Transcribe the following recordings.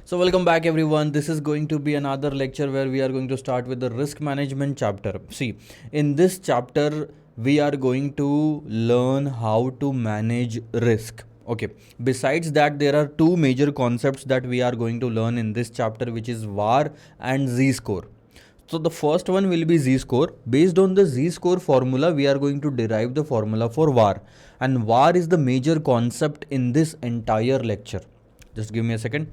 So welcome back everyone. This is going to be another lecture where we are going to start with the risk management chapter. See, in this chapter we are going to learn how to manage risk. Okay. Besides that, there are two major concepts that we are going to learn in this chapter, which is VAR and Z-score. So the first one will be Z-score. Based on the Z-score formula, we are going to derive the formula for VAR. And VAR is the major concept in this entire lecture. Just give me a second.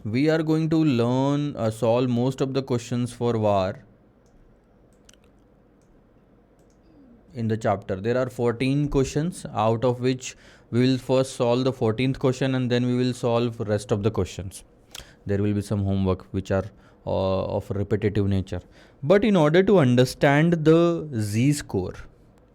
We are going to learn solve most of the questions for VAR in the chapter. There are 14 questions, out of which we will first solve the 14th question and then we will solve rest of the questions. There will be some homework which are of repetitive nature. But in order to understand the Z-score,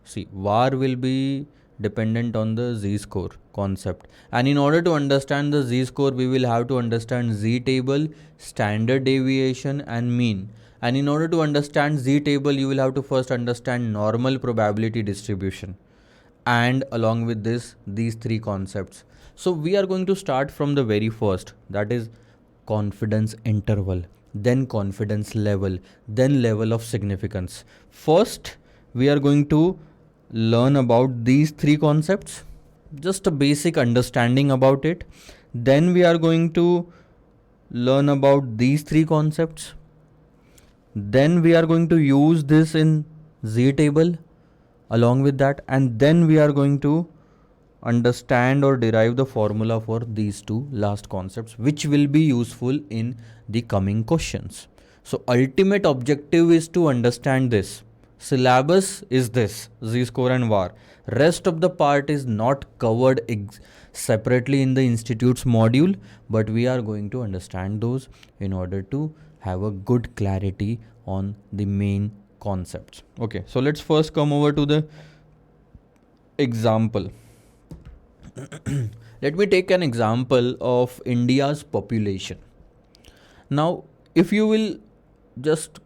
see, VAR will be dependent on the Z-score concept. And in order to understand the Z-score, we will have to understand Z-table, standard deviation and mean. And in order to understand Z-table, you will have to first understand normal probability distribution. And along with this, these three concepts. So we are going to start from the very first, that is confidence interval, then confidence level, then level of significance. First, we are going to learn about these three concepts, just a basic understanding about it. Then we are going to learn about these three concepts. Then we are going to use this in Z table along with that, and then we are going to understand or derive the formula for these two last concepts, which will be useful in the coming questions. So ultimate objective is to understand this. Syllabus is this, Z-score and VAR. Rest of the part is not covered separately in the institute's module, but we are going to understand those in order to have a good clarity on the main concepts. Okay, so let's first come over to the example. Let me take an example of India's population. Now, if you will just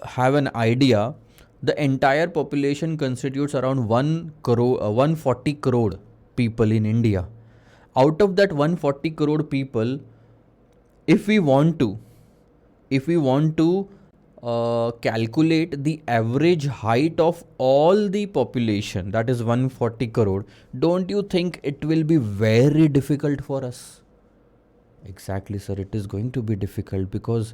have an idea, the entire population constitutes around 140 crore people in India. Out of that 140 crore people, if we want to calculate the average height of all the population, that is 140 crore, don't you think it will be very difficult for us? Exactly, sir, it is going to be difficult, because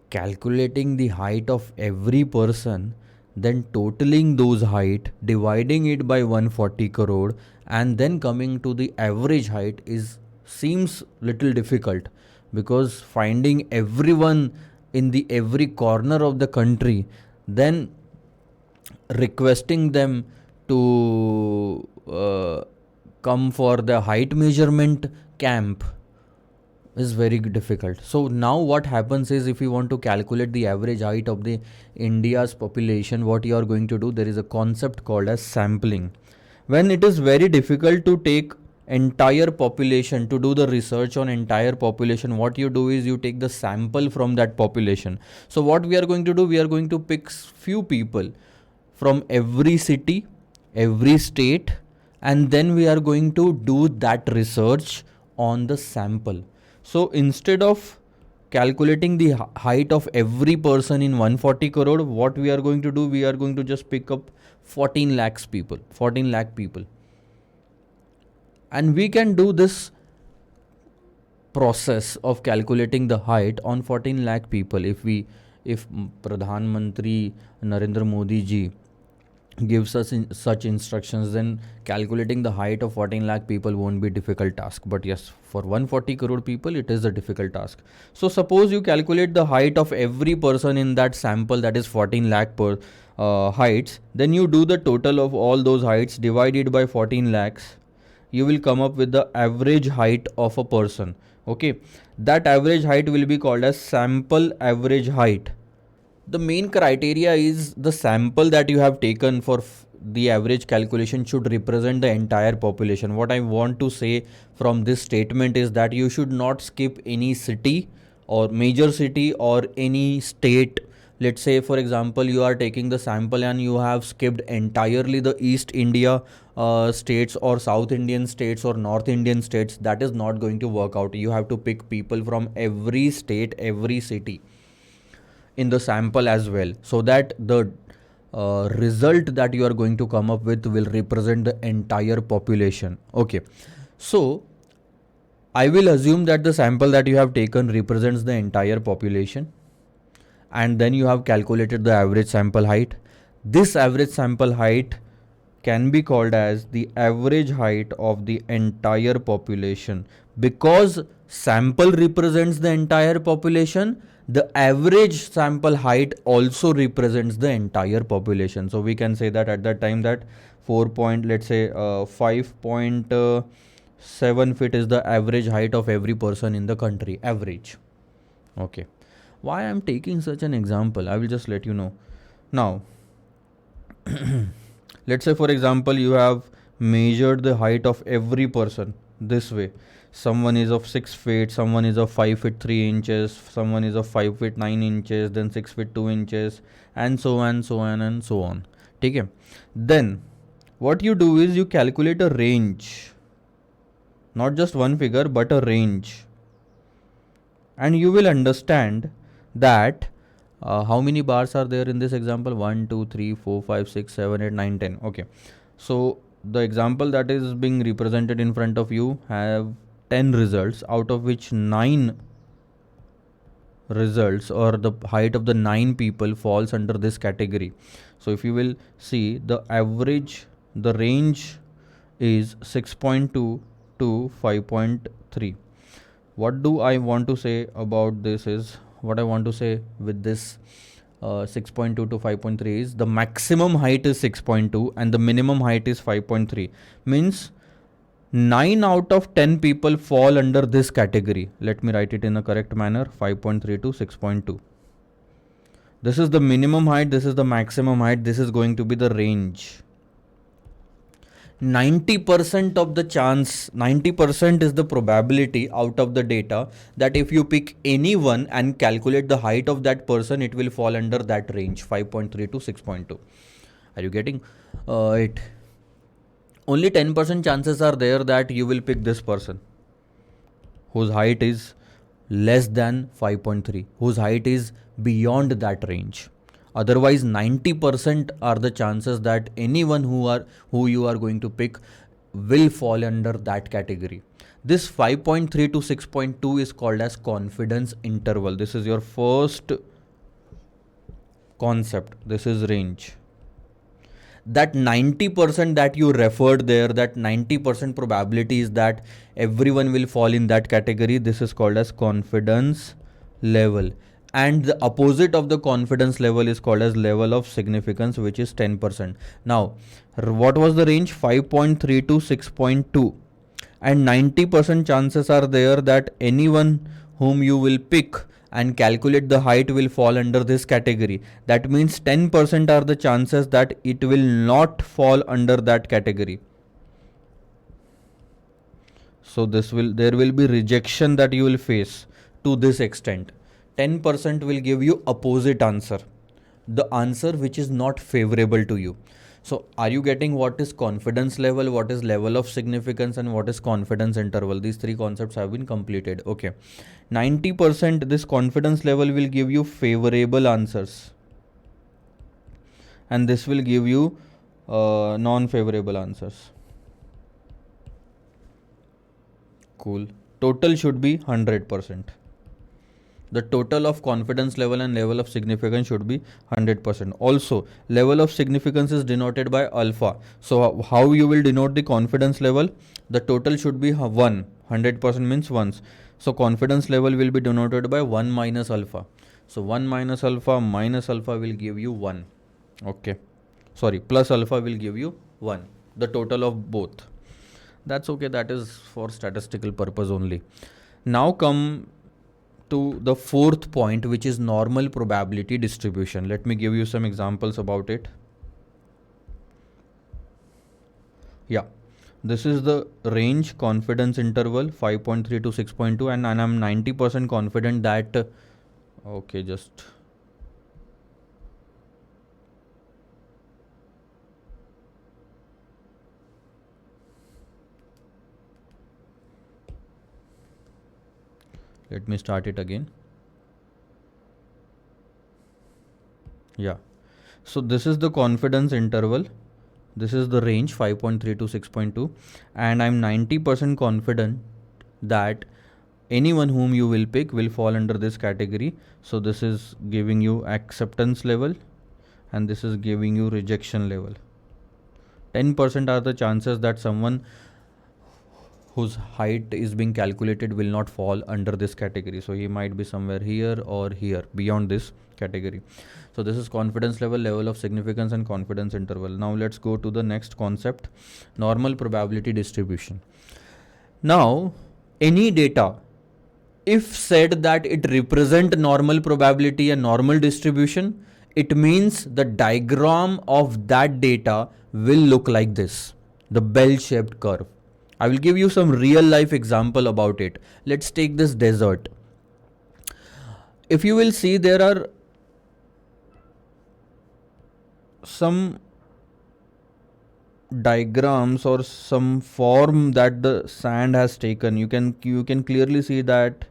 calculating the height of every person, then totaling those height, dividing it by 140 crore, and then coming to the average height seems little difficult, because finding everyone in the every corner of the country, then requesting them to come for the height measurement camp is very difficult. So now what happens is, if you want to calculate the average height of the India's population, what you are going to do, there is a concept called as sampling. When it is very difficult to take entire population, to do the research on entire population, what you do is you take the sample from that population. So what we are going to do, we are going to pick few people from every city, every state, and then we are going to do that research on the sample. So instead of calculating the height of every person in 140 crore, what we are going to do, we are going to just pick up 14 lakh people. And we can do this process of calculating the height on 14 lakh people. If Pradhan Mantri Narendra Modi ji gives us such instructions, then calculating the height of 14 lakh people won't be a difficult task. But yes, for 140 crore people, it is a difficult task. So suppose you calculate the height of every person in that sample, that is 14 lakh per heights. Then you do the total of all those heights divided by 14 lakhs. You will come up with the average height of a person. Okay, that average height will be called as sample average height. The main criteria is the sample that you have taken for the average calculation should represent the entire population. What I want to say from this statement is that you should not skip any city or major city or any state Let's say for example you are taking the sample and you have skipped entirely the East India states or South Indian states or North Indian states. That is not going to work out. You have to pick people from every state, every city in the sample as well, so that the result that you are going to come up with will represent the entire population. Okay, so I will assume that the sample that you have taken represents the entire population, and then you have calculated the average sample height. This average sample height can be called as the average height of the entire population. Because sample represents the entire population, the average sample height also represents the entire population. So we can say that at that time that 4 point, let's say 5.7 feet is the average height of every person in the country, average. Okay, why I'm taking such an example, I will just let you know. Now let's say for example you have measured the height of every person this way. Someone is of 6 feet, someone is of 5 feet 3 inches, someone is of 5 feet 9 inches, then 6 feet 2 inches, and so on, so on, and so on. Okay, then what you do is you calculate a range, not just one figure but a range, and you will understand that how many bars are there in this example? 1 2 3 4 5 6 7 8 9 10. Okay, so the example that is being represented in front of you have 10 results, out of which 9 results or the height of the 9 people falls under this category. So if you will see, the average, the range is 6.2 to 5.3. What do I want to say about this is, what I want to say with this 6.2 to 5.3 is the maximum height is 6.2 and the minimum height is 5.3. Means 9 out of 10 people fall under this category. Let me write it in a correct manner, 5.3 to 6.2. This is the minimum height, this is the maximum height, this is going to be the range. 90% of the chance, 90% is the probability out of the data that if you pick anyone and calculate the height of that person, it will fall under that range, 5.3 to 6.2. Are you getting it? Only 10% chances are there that you will pick this person whose height is less than 5.3, whose height is beyond that range. Otherwise 90% are the chances that anyone who you are going to pick will fall under that category. This 5.3 to 6.2 is called as confidence interval. This is your first concept. This is range. That 90% that you referred there, that 90% probability is that everyone will fall in that category. This is called as confidence level. And the opposite of the confidence level is called as level of significance, which is 10%. Now, what was the range? 5.3 to 6.2. And 90% chances are there that anyone whom you will pick and calculate the height will fall under this category. That means 10% are the chances that it will not fall under that category. So there will be rejection that you will face to this extent. 10% will give you opposite answer, the answer which is not favorable to you. So are you getting what is confidence level, what is level of significance, and what is confidence interval? These three concepts have been completed. Okay, 90% this confidence level will give you favorable answers, and this will give you non-favorable answers. Cool. Total should be 100%. The total of confidence level and level of significance should be 100%. Also, level of significance is denoted by alpha. So how you will denote the confidence level? The total should be 1. 100% means ones. So confidence level will be denoted by 1 minus alpha. So 1 minus alpha will give you 1. Okay. Sorry, plus alpha will give you 1. The total of both. That's okay. That is for statistical purpose only. Now come to the fourth point, which is normal probability distribution. Let me give you some examples about it. Yeah, this is the range confidence interval 5.3 to 6.2, and I'm 90% confident that okay, just Let me start it again. Yeah. So this is the confidence interval. This is the range 5.3 to 6.2, and I'm 90% confident that anyone whom you will pick will fall under this category. So this is giving you acceptance level and this is giving you rejection level. 10% are the chances that someone whose height is being calculated will not fall under this category. So he might be somewhere here or here beyond this category. So this is confidence level, level of significance and confidence interval. Now let's go to the next concept, normal probability distribution. Now any data, if said that it represent normal probability and normal distribution, it means the diagram of that data will look like this, the bell-shaped curve. I will give you some real life example about it. Let's take this desert. If you will see, there are some diagrams or some form that the sand has taken. You can clearly see that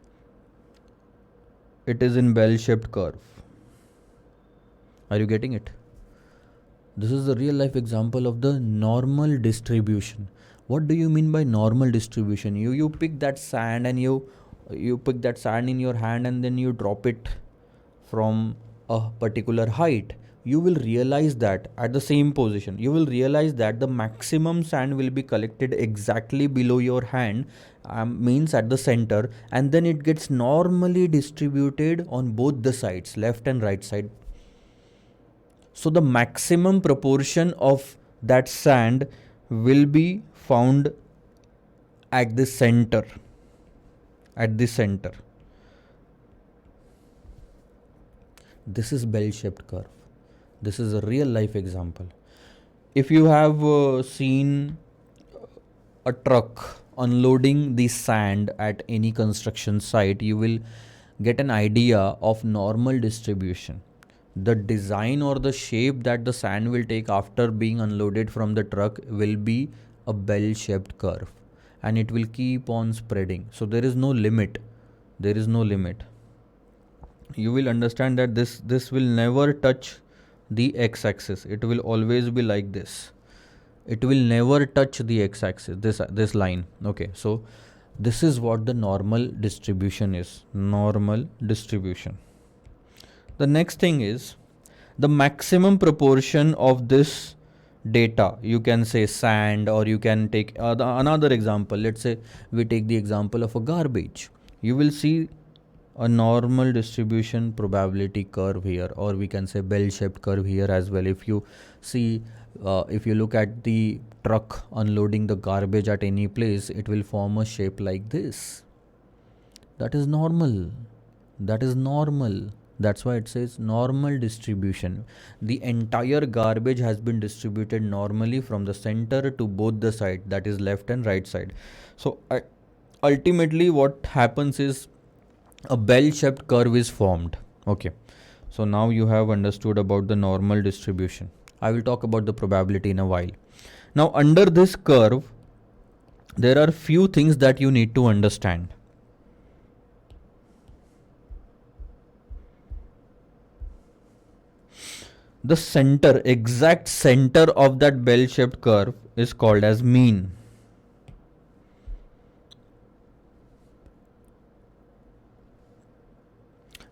it is in bell-shaped curve. Are you getting it? This is the real life example of the normal distribution. What do you mean by normal distribution? You pick that sand and you pick that sand in your hand and then you drop it from a particular height. You will realize that at the same position, you will realize that the maximum sand will be collected exactly below your hand, means at the center, and then it gets normally distributed on both the sides, left and right side. So the maximum proportion of that sand will be found at the center. At the center. This is bell-shaped curve. This is a real life example. If you have seen a truck unloading the sand at any construction site, you will get an idea of normal distribution. The design or the shape that the sand will take after being unloaded from the truck will be a bell-shaped curve, and it will keep on spreading. So there is no limit. There is no limit. You will understand that this will never touch the x-axis. It will always be like this. It will never touch the x-axis, this line. Okay, so this is what the normal distribution is. Normal distribution. The next thing is the maximum proportion of this data. You can say sand, or you can take another example. Let's say we take the example of a garbage. You will see a normal distribution probability curve here, or we can say bell-shaped curve here as well. If you see, if you look at the truck unloading the garbage at any place, it will form a shape like this. That is normal. That is normal. That's why it says normal distribution. The entire garbage has been distributed normally from the center to both the sides, that is left and right side. So ultimately what happens is a bell-shaped curve is formed. Okay, so now you have understood about the normal distribution. I will talk about the probability in a while. Now under this curve, there are few things that you need to understand. The center, exact center of that bell-shaped curve is called as mean.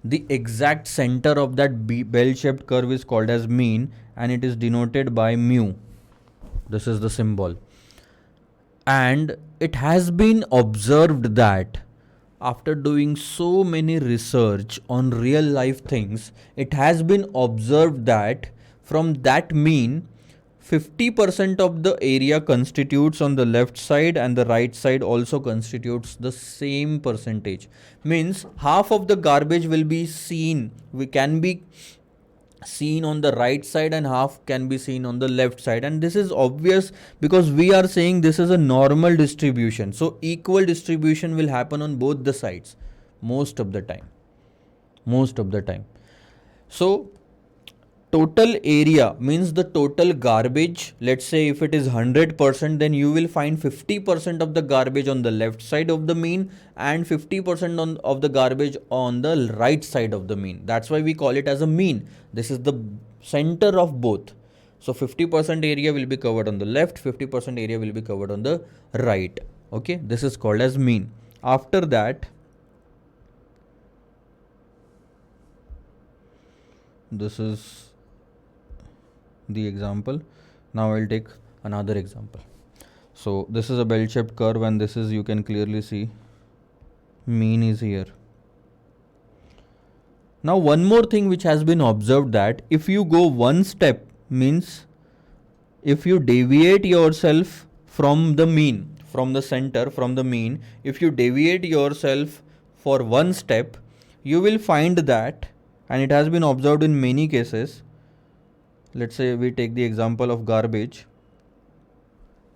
The exact center of that bell-shaped curve is called as mean, and it is denoted by mu. This is the symbol. And it has been observed that after doing so many research on real life things, it has been observed that from that mean, 50% of the area constitutes on the left side and the right side also constitutes the same percentage. Means half of the garbage will be seen, we can be seen on the right side and half can be seen on the left side, and this is obvious because we are saying this is a normal distribution. So equal distribution will happen on both the sides most of the time. So total area means the total garbage. Let's say if it is 100%, then you will find 50% of the garbage on the left side of the mean and 50% of the garbage on the right side of the mean. That's why we call it as a mean. This is the center of both. So 50% area will be covered on the left, 50% area will be covered on the right. Okay, this is called as mean. After that, this is the example. Now I'll take another example. So this is a bell-shaped curve, and this is, you can clearly see, mean is here. Now one more thing which has been observed, that if you go one step, means if you deviate yourself from the mean, from the center, from the mean, if you deviate yourself for one step, you will find that, and it has been observed in many cases. Let's say we take the example of garbage,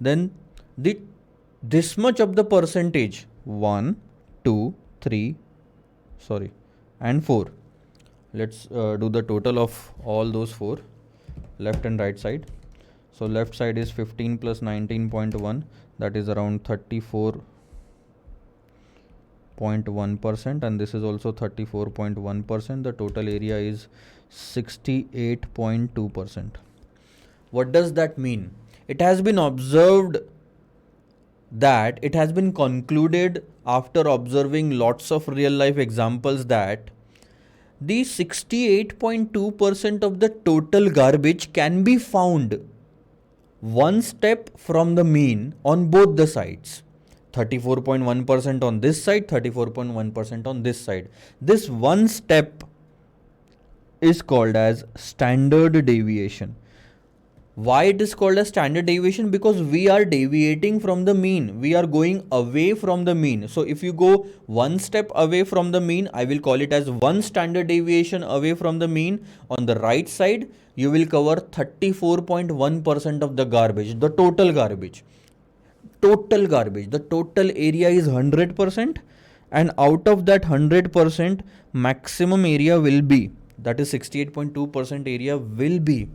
then this much of the percentage, 1, 2, 3, and 4. Let's do the total of all those 4, left and right side. So left side is 15 plus 19.1, that is around 34.1%, and this is also 34.1%. The total area is 68.2%. What does that mean? It has been observed that, it has been concluded after observing lots of real life examples, that the 68.2% of the total garbage can be found one step from the mean on both the sides. 34.1% on this side, 34.1% on this side. This one step is called as standard deviation. Why it is called as standard deviation? Because we are deviating from the mean. We are going away from the mean. So if you go one step away from the mean, I will call it as one standard deviation away from the mean. On the right side, you will cover 34.1% of the garbage, the total garbage. The total area is 100%, and out of that 100%, maximum area will be, that is 68.2% area will be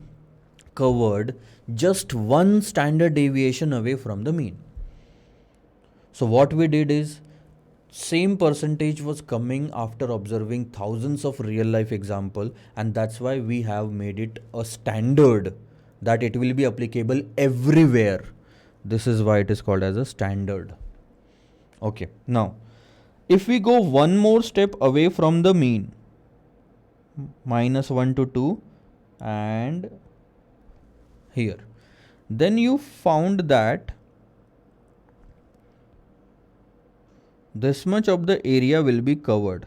covered just one standard deviation away from the mean. So what we did is, same percentage was coming after observing thousands of real life example, and that's why we have made it a standard, that it will be applicable everywhere. This is why it is called as a standard. Okay, now if we go one more step away from the mean, -1 to 2, and here, then you found that this much of the area will be covered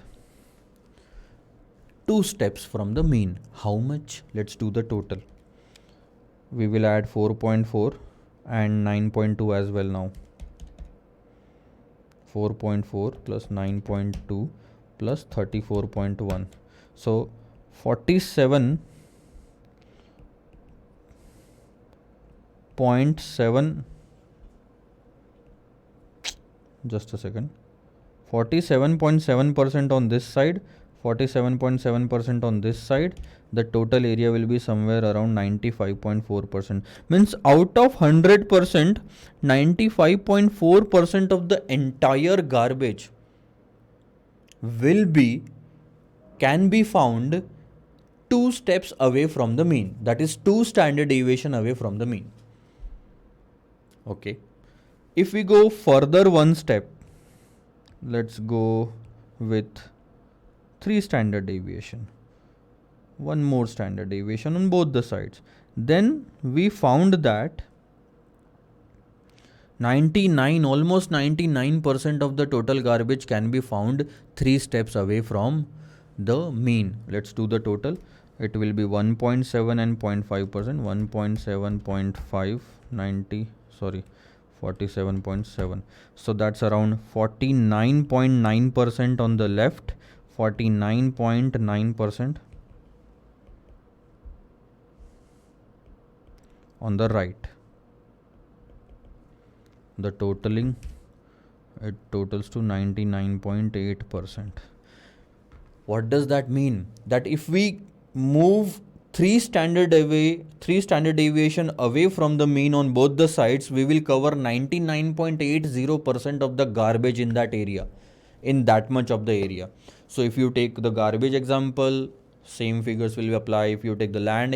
2 steps from the mean. How much? Let's do the total. We will add 4.4 and 9.2 as well now. 4.4 plus 9.2 plus 34.1. So 47.7, just a second, 47.7% on this side, 47.7% on this side. The total area will be somewhere around 95.4%. Means out of 100%, 95.4% of the entire garbage can be found 2 steps away from the mean. That is 2 standard deviation away from the mean. Okay. If we go further one step, let's go with 3 standard deviation. One more standard deviation on both the sides. Then we found that almost 99% of the total garbage can be found 3 steps away from the mean. Let's do the total. It will be 1.7 and 0.5%. 1.7, 0.5, 47.7. So that's around 49.9% on the left, 49.9% on the right. The totaling, it totals to 99.8%. What does that mean? That if we move three standard deviation away from the mean on both the sides, we will cover 99.80% of the garbage in that area, in that much of the area. So if you take the garbage example, same figures will apply. If you take the sand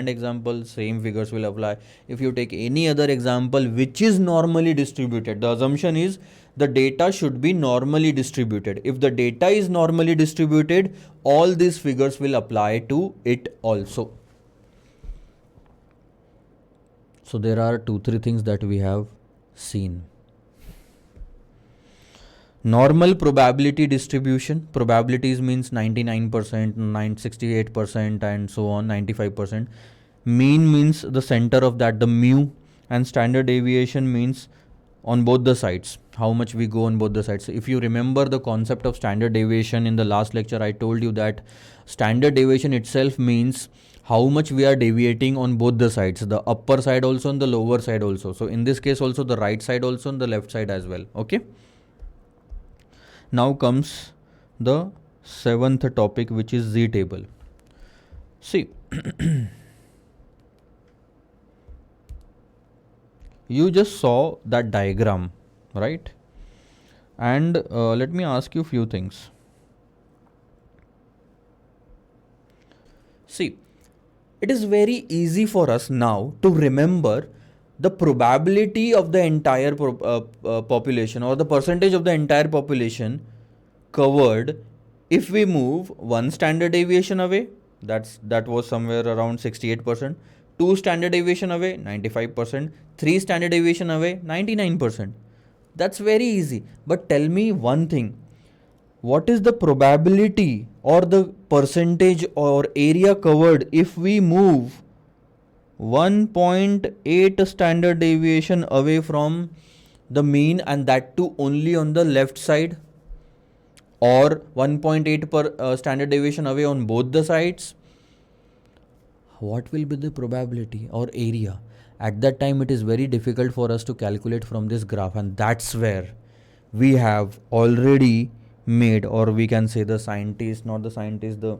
example, same figures will apply. If you take any other example which is normally distributed, the assumption is the data should be normally distributed. If the data is normally distributed, all these figures will apply to it also. So there are 2-3 things that we have seen. Normal probability distribution, probabilities means 99%, 68% and so on, 95%. Mean means the center of that, the mu, and standard deviation means on both the sides, how much we go on both the sides. If you remember the concept of standard deviation in the last lecture, I told you that standard deviation itself means how much we are deviating on both the sides, the upper side also and the lower side also. So in this case also the right side also and the left side as well. Okay. Now comes the 7th topic, which is Z table. See, you just saw that diagram, right? And let me ask you a few things. See, it is very easy for us now to remember the probability of the entire population, or the percentage of the entire population covered if we move 1 standard deviation away, that was somewhere around 68%, 2 standard deviation away 95%, 3 standard deviation away 99%. That's very easy. But tell me one thing, what is the probability or the percentage or area covered if we move 1.8 standard deviation away from the mean, and that too only on the left side, or 1.8 per standard deviation away on both the sides? What will be the probability or area? At that time it is very difficult for us to calculate from this graph, and that's where we have already made, or we can say the scientists, not the scientists, the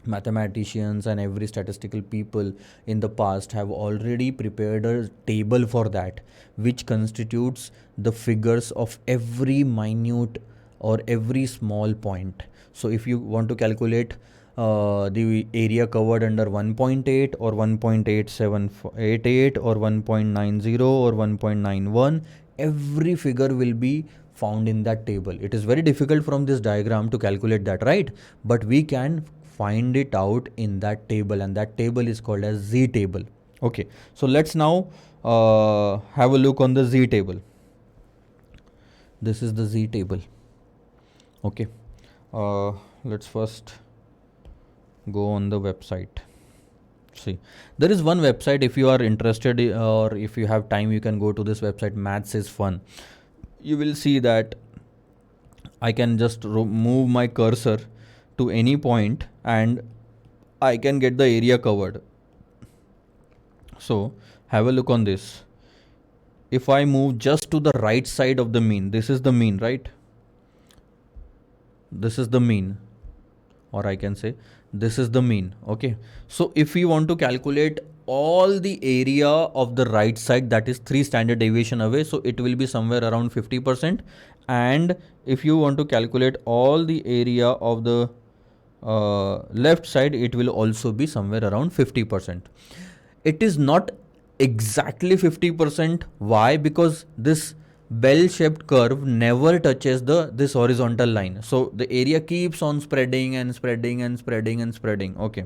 mathematicians and every statistical people in the past have already prepared a table for that, which constitutes the figures of every minute or every small point. So if you want to calculate the area covered under 1.8 or 1.8788 or 1.90 or 1.91, every figure will be found in that table. It is very difficult from this diagram to calculate that, right? But we can find it out in that table, and that table is called as Z table. Okay, so let's now have a look on the Z table. This is the Z table. Okay, let's first go on the website. See, there is one website, if you are interested or if you have time, you can go to this website, Maths is Fun. You will see that I can just move my cursor to any point and I can get the area covered. So have a look on this. If I move just to the right side of the mean, this is the mean, right? This is the mean, or I can say this is the mean. Okay, so if we want to calculate all the area of the right side, that is 3 standard deviation away, so it will be somewhere around 50%. And if you want to calculate all the area of the left side, it will also be somewhere around 50%. It is not exactly 50%. Why? Because this bell-shaped curve never touches this horizontal line, so the area keeps on spreading and spreading and spreading and spreading. Okay,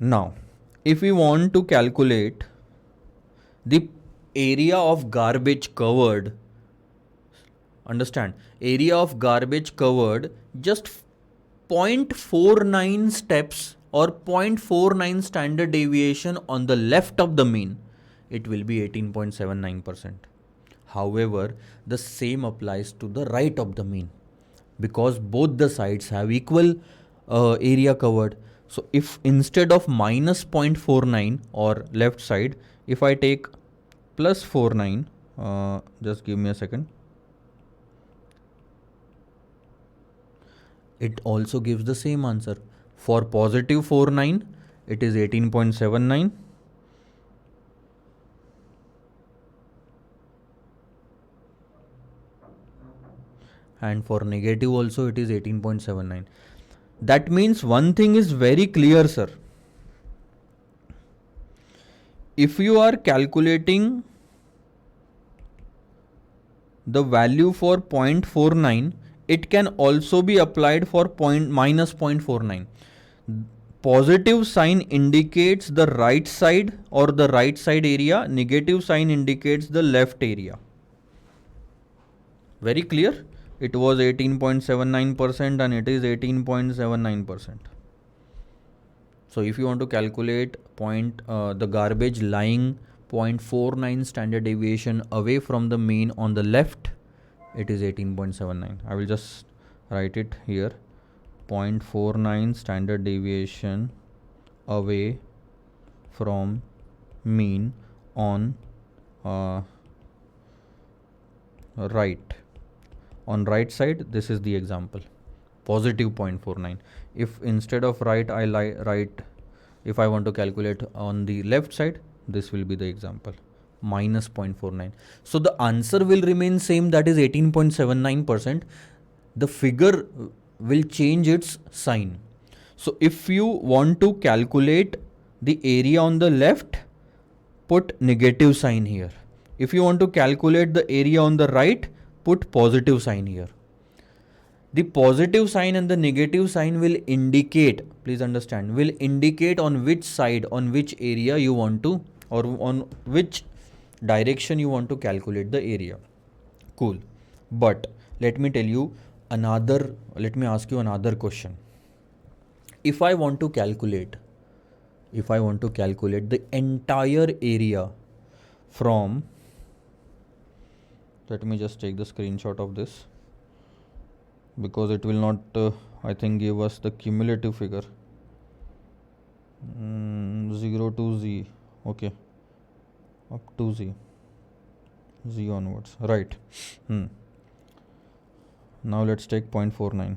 now if we want to calculate the area of garbage covered, understand, area of garbage covered, just 0.49 steps or 0.49 standard deviation on the left of the mean, it will be 18.79%. However, the same applies to the right of the mean, because both the sides have equal area covered. So if instead of minus 0.49 or left side, if I take plus 49, just give me a second, it also gives the same answer, For positive 49, it is 18.79. And for negative also it is 18.79. That means one thing is very clear, sir. If you are calculating the value for 0.49, it can also be applied for minus 0.49. Positive sign indicates the right side or the right side area, negative sign indicates the left area. Very clear? It was 18.79% and it is 18.79%. So if you want to calculate the garbage lying 0.49 standard deviation away from the mean on the left, it is 18.79. I will just write it here. 0.49 standard deviation away from mean on right. On right side, this is the example. Positive 0.49. If instead of right, I write, if I want to calculate on the left side, this will be the example. Minus 0.49. So the answer will remain same, that is 18.79%. The figure will change its sign. So if you want to calculate the area on the left, put negative sign here. If you want to calculate the area on the right, put positive sign here. The positive sign and the negative sign will indicate, please understand, will indicate on which side, on which area you want to, or on which direction you want to calculate the area. Cool. But let me ask you another question. If I want to calculate the entire area from, let me just take the screenshot of this, because it will not I think give us the cumulative figure. 0 to z, okay, up to z onwards, right? Now let's take 0.49.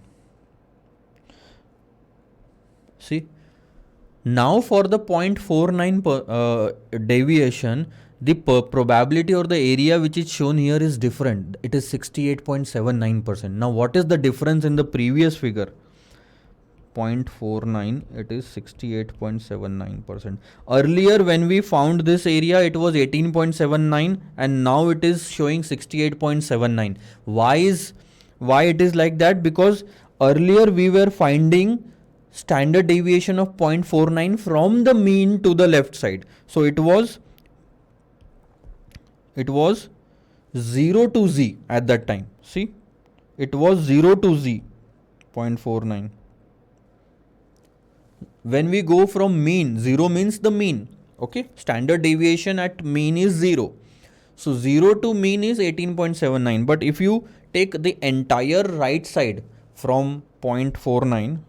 See, now for the 0.49 deviation, the probability or the area which is shown here is different. It is 68.79%. Now what is the difference in the previous figure? 0.49, it is 68.79%. Earlier when we found this area, it was 18.79 and now it is showing 68.79. Why it is like that? Because earlier we were finding standard deviation of 0.49 from the mean to the left side. So it was 0 to z at that time. See, it was 0 to z, 0.49. When we go from mean, 0 means the mean, okay? Standard deviation at mean is 0. So 0 to mean is 18.79. But if you take the entire right side from 0.49,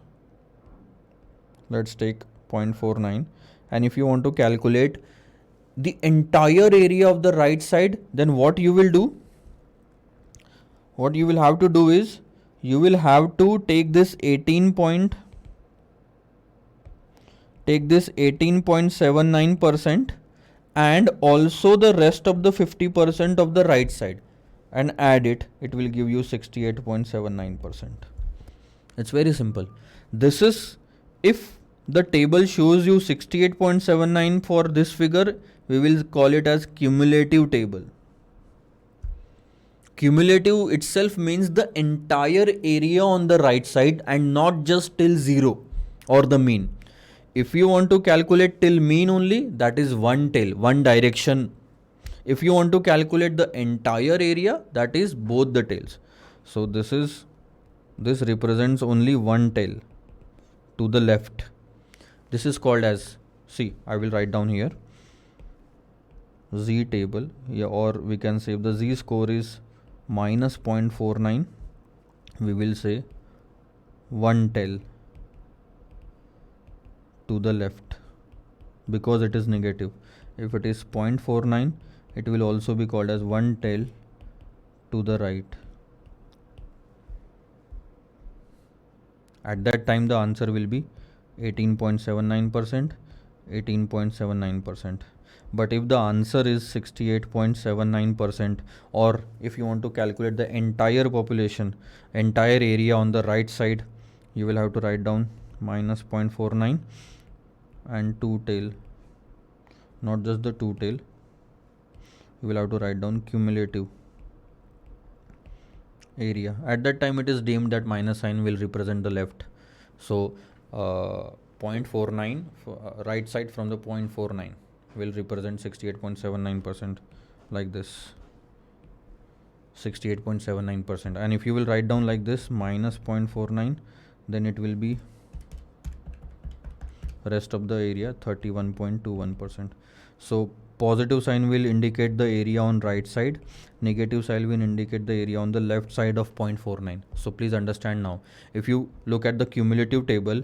let's take 0.49, and if you want to calculate the entire area of the right side, then what you will do? What you will have to do is, you will have to take this 18.79% and also the rest of the 50% of the right side and add it. It will give you 68.79%. It's very simple. This is, if the table shows you 68.79 for this figure, we will call it as cumulative table. Cumulative itself means the entire area on the right side and not just till 0 or the mean. If you want to calculate till mean only, that is one tail, one direction. If you want to calculate the entire area, that is both the tails. So this represents only one tail to the left. This is called as, see, I will write down here, z table, or we can say if the z score is minus 0.49, we will say one tail to the left, because it is negative. If it is 0.49, it will also be called as one tail to the right. At that time the answer will be 18.79%, 18.79%. But if the answer is 68.79%, or if you want to calculate the entire population, entire area on the right side, you will have to write down minus 0.49 and two tail, not just the two tail, you will have to write down cumulative area. At that time it is deemed that minus sign will represent the left. So 0.49 right side from the 0.49 will represent 68.79%, like this, 68.79%. and if you will write down like this minus 0.49, then it will be rest of the area 31.21%. So positive sign will indicate the area on right side, negative sign will indicate the area on the left side of 0.49. So please understand now, if you look at the cumulative table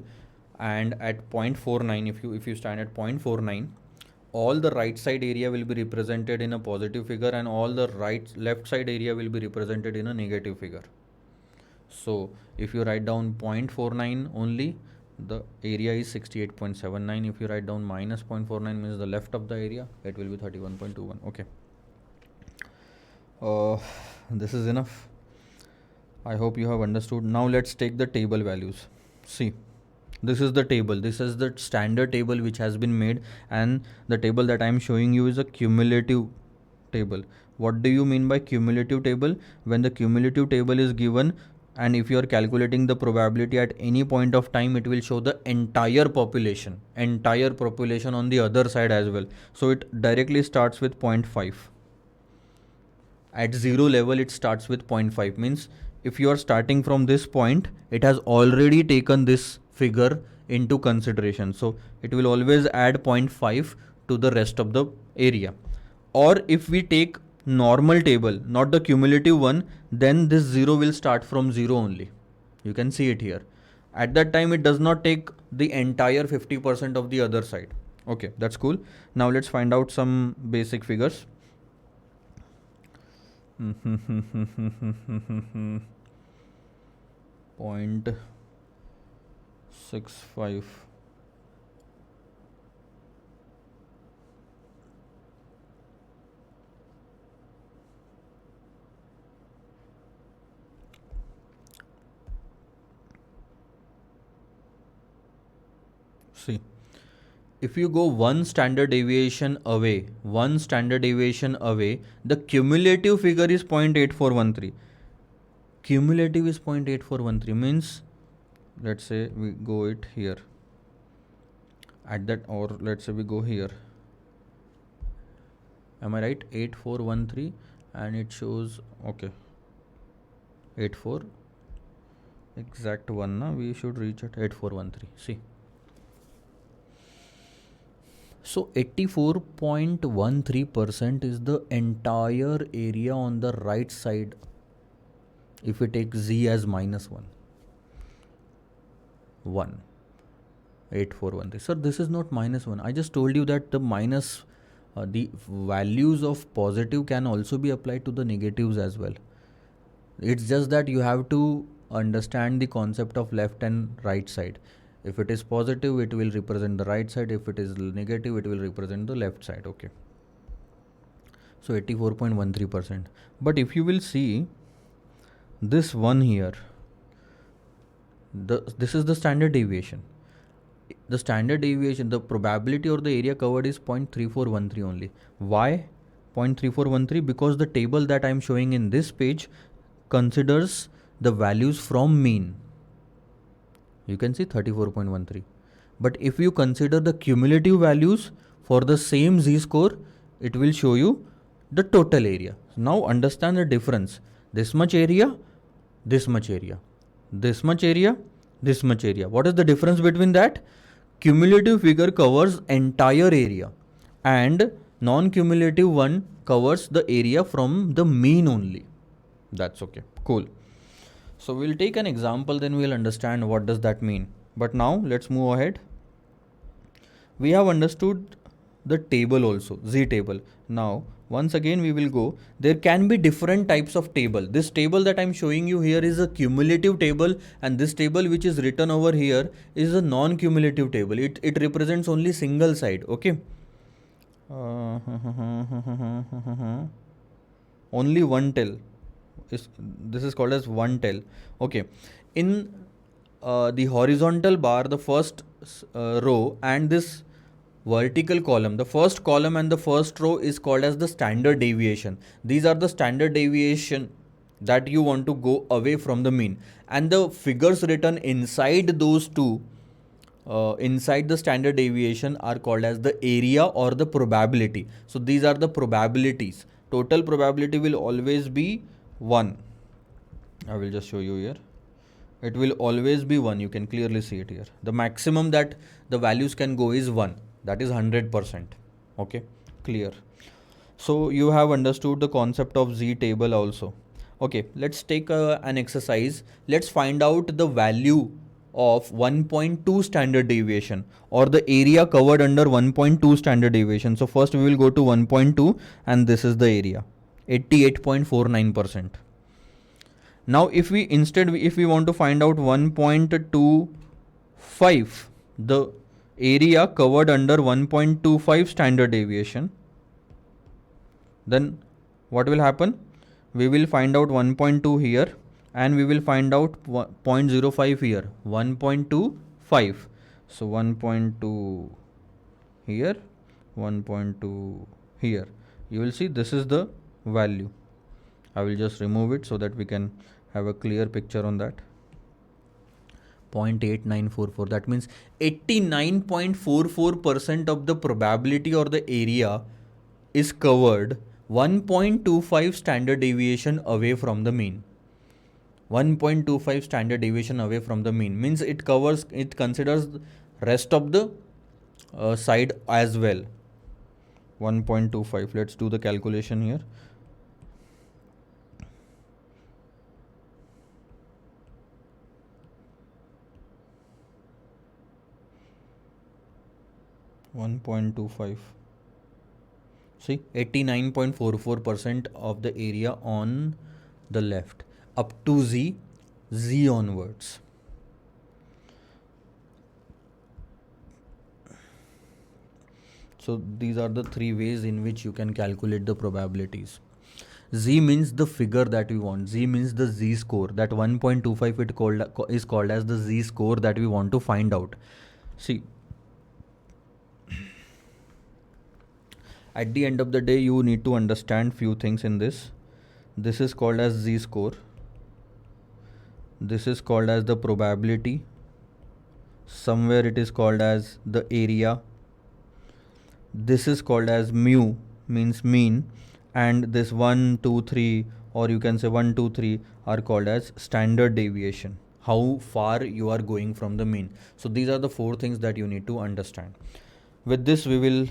and at 0.49, if you stand at 0.49, all the right side area will be represented in a positive figure and all the left side area will be represented in a negative figure. So if you write down 0.49 only, the area is 68.79. if you write down minus 0.49 means the left of the area, it will be 31.21. okay, this is enough. I hope you have understood. Now let's take the table values. See, this is the table, this is the standard table which has been made, and the table that I am showing you is a cumulative table. What do you mean by cumulative table? When the cumulative table is given, and if you are calculating the probability at any point of time, it will show the entire population on the other side as well. So it directly starts with 0.5. At 0 level it starts with 0.5, means if you are starting from this point, it has already taken this figure into consideration, so it will always add 0.5 to the rest of the area. Or if we take normal table, not the cumulative one, then this 0 will start from 0 only. You can see it here. At that time it does not take the entire 50% of the other side. Okay, that's cool. Now let's find out some basic figures. 0.65. See, if you go one standard deviation away, the cumulative figure is 0.8413. Cumulative is 0.8413 means, let's say we go it here at that, or let's say we go here. Am I right? 8413, and it shows, okay, 84 exact one. Now we should reach at 8413. See, so 84.13% is the entire area on the right side if we take z as minus 1. 8413. Sir, this is not minus 1. I just told you that the minus, the values of positive can also be applied to the negatives as well. It's just that you have to understand the concept of left and right side. If it is positive, it will represent the right side. If it is negative, it will represent the left side. Okay. So 84.13%. But if you will see this one here, this is the standard deviation. The standard deviation, the probability or the area covered is 0.3413 only. Why 0.3413? Because the table that I am showing in this page considers the values from mean. You can see 34.13. But if you consider the cumulative values for the same z-score, it will show you the total area. Now understand the difference. This much area, this much area, this much area, this much area. What is the difference between that? Cumulative figure covers entire area and non-cumulative one covers the area from the mean only. That's okay. Cool. So we'll take an example, then we'll understand what does that mean. But now let's move ahead. We have understood the table also, z table. Now once again we will go. There can be different types of table. This table that I'm showing you here is a cumulative table, and this table which is written over here is a non-cumulative table. It represents only single side. Okay. Only one tell. This is called as one tell. Okay. In the horizontal bar, the first row, and this vertical column, the first column and the first row is called as the standard deviation. These are the standard deviation that you want to go away from the mean, and the figures written inside those two, inside the standard deviation, are called as the area or the probability. So these are the probabilities. Total probability will always be 1. I will just show you here. It will always be 1. You can clearly see it here. The maximum that the values can go is 1. That is 100%. Okay, clear. So you have understood the concept of Z table also. Okay, let's take an exercise. Let's find out the value of 1.2 standard deviation, or the area covered under 1.2 standard deviation. So first we will go to 1.2, and this is the area, 88.49%. Now if we want to find out 1.25, the area covered under 1.25 standard deviation, then what will happen? We will find out 1.2 here, and we will find out 0.05 here, 1.25. So 1.2 here, 1.2 here. You will see this is the value. I will just remove it so that we can have a clear picture on that. 0.8944. That means 89.44% of the probability or the area is covered 1.25 standard deviation away from the mean. 1.25 standard deviation away from the mean means it considers the rest of the side as well. 1.25. Let's do the calculation here. See, 89.44% of the area on the left up to Z onwards. So these are the three ways in which you can calculate the probabilities. Z means the figure that we want. Z means the Z score. That 1.25 is called as the Z score that we want to find out. See, at the end of the day, you need to understand few things in this. This is called as Z score. This is called as the probability. Somewhere it is called as the area. This is called as mu, means mean. And this 1, 2, 3, or you can say 1, 2, 3 are called as standard deviation. How far you are going from the mean. So these are the four things that you need to understand. With this, we will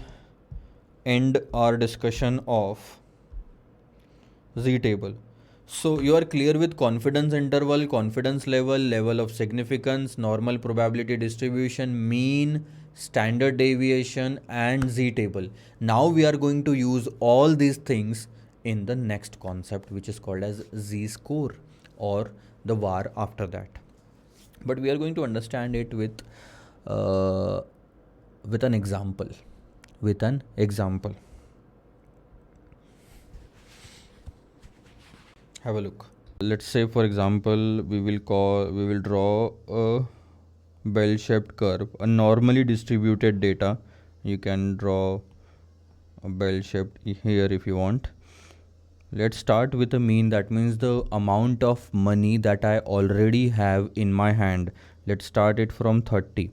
end our discussion of Z table. So you are clear with confidence interval, confidence level, level of significance, normal probability distribution, mean, standard deviation, and Z table. Now we are going to use all these things in the next concept, which is called as Z score, or the VAR after that. But we are going to understand it with an example. Have a look. Let's say, for example, we will draw a bell-shaped curve, a normally distributed data. You can draw a bell-shaped here if you want. Let's start with a mean. That means the amount of money that I already have in my hand. Let's start it from 30.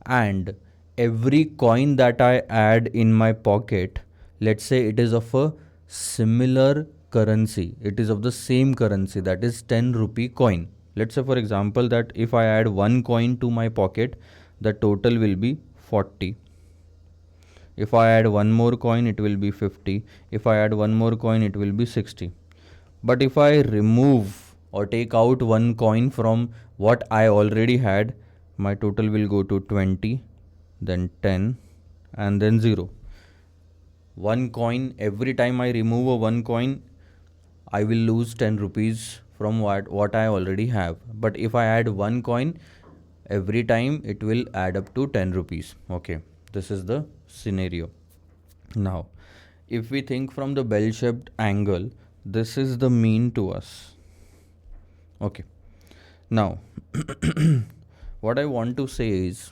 And every coin that I add in my pocket, let's say it is of a similar currency. It is of the same currency, that is 10 rupee coin. Let's say, for example, that if I add one coin to my pocket, the total will be 40. If I add one more coin, it will be 50. If I add one more coin, it will be 60. But if I remove or take out one coin from what I already had, my total will go to 20, then 10, and then 0. One coin, every time I remove a one coin, I will lose 10 rupees from what I already have. But if I add one coin, every time it will add up to 10 rupees. Okay, this is the scenario. Now, if we think from the bell-shaped angle, this is the mean to us. Okay. Now, what I want to say is,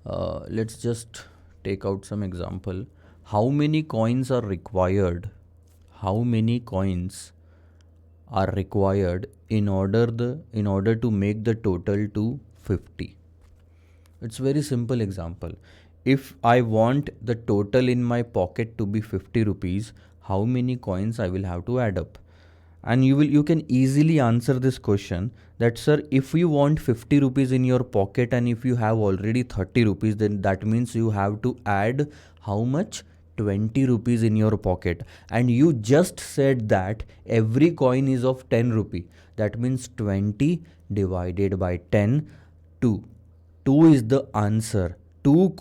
let's just take out some example. How many coins are required? How many coins are required in order to make the total to 50? It's very simple example. If I want the total in my pocket to be 50 rupees, how many coins I will have to add up? And you can easily answer this question that, sir, if you want 50 rupees in your pocket and if you have already 30 rupees, then that means you have to add how much? 20 rupees in your pocket. And you just said that every coin is of 10 rupee. That means 20 divided by 10, 2. 2 is the answer. Two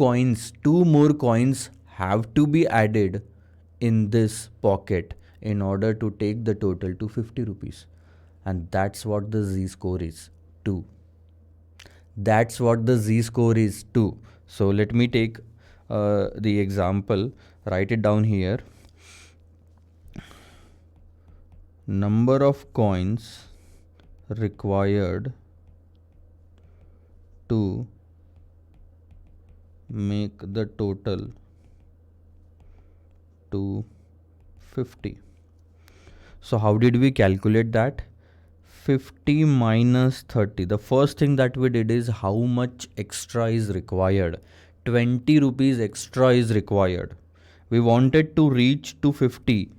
more coins have to be added in this pocket in order to take the total to 50 rupees. And that's what the z-score is, 2. That's what the z-score is, 2. So let me take the example, write it down here. Number of coins required to make the total to 50. So how did we calculate that? 50 minus 30. The first thing that we did is how much extra is required. 20 rupees extra is required. We wanted to reach to 50.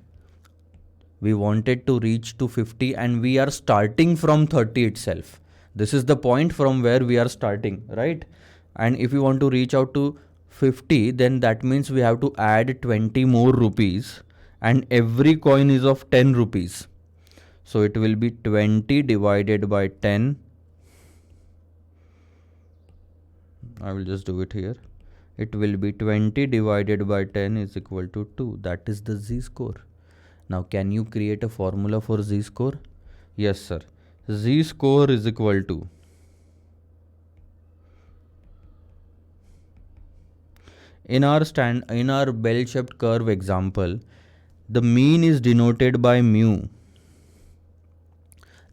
And we are starting from 30 itself. This is the point from where we are starting, right? And if we want to reach out to 50, then that means we have to add 20 more rupees, and every coin is of 10 rupees. So it will be 20 divided by 10. I will just do it here. It will be 20 divided by 10 is equal to 2. That is the z-score. Now, can you create a formula for z-score? Yes, sir. Z-score is equal to in our bell-shaped curve example, the mean is denoted by mu,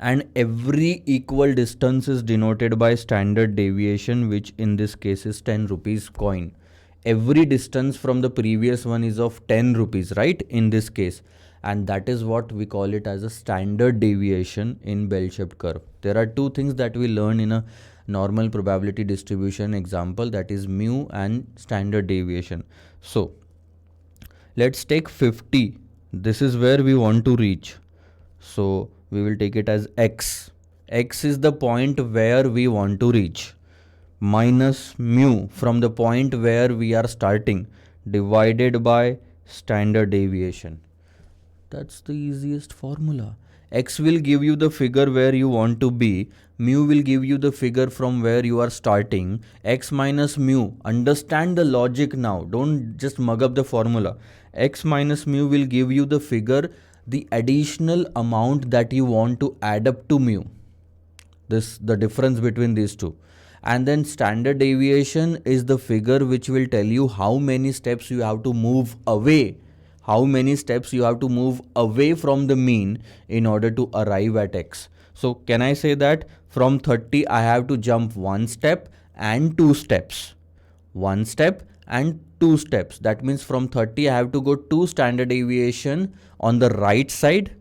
and every equal distance is denoted by standard deviation, which in this case is 10 rupees coin. Every distance from the previous one is of 10 rupees, right? In this case. And that is what we call it as a standard deviation in bell-shaped curve. There are two things that we learn in a normal probability distribution example, that is mu and standard deviation. So let's take 50. This is where we want to reach. So we will take it as x. X is the point where we want to reach, minus mu from the point where we are starting, divided by standard deviation. That's the easiest formula. X will give you the figure where you want to be. Mu will give you the figure from where you are starting. X minus mu. Understand the logic now. Don't just mug up the formula. X minus mu will give you the figure, the additional amount that you want to add up to mu. The difference between these two. And then standard deviation is the figure which will tell you how many steps you have to move away. How many steps you have to move away from the mean in order to arrive at x. So can I say that from 30 I have to jump 1 step and 2 steps. 1 step and 2 steps. That means from 30 I have to go 2 standard deviation on the right side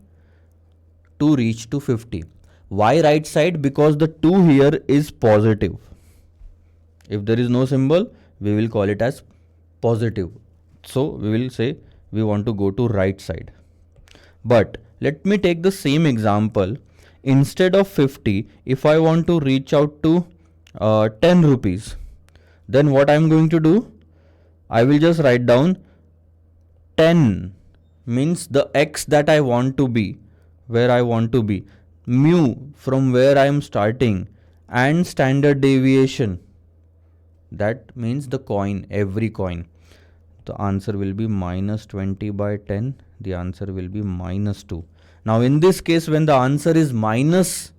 to reach to 50. Why right side? Because the 2 here is positive. If there is no symbol, we will call it as positive. So we will say we want to go to right side. But let me take the same example. Instead of 50, if I want to reach out to 10 rupees, then what I am going to do? I will just write down 10 means the x that I want to be, where I want to be, mu from where I am starting, and standard deviation. That means the coin, every coin. the answer will be minus 20 by 10. The answer will be minus 2. Now in this case, when the answer is minus,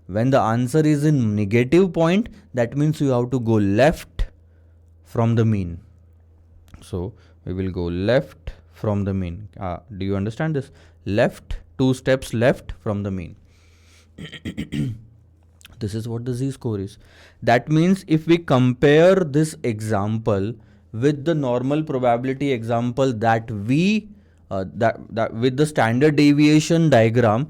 when the answer is in negative point, that means you have to go left from the mean. So we will go left from the mean. Do you understand this? Left, 2 steps left from the mean. This is what the z-score is. That means if we compare this example with the normal probability example that we that with the standard deviation diagram,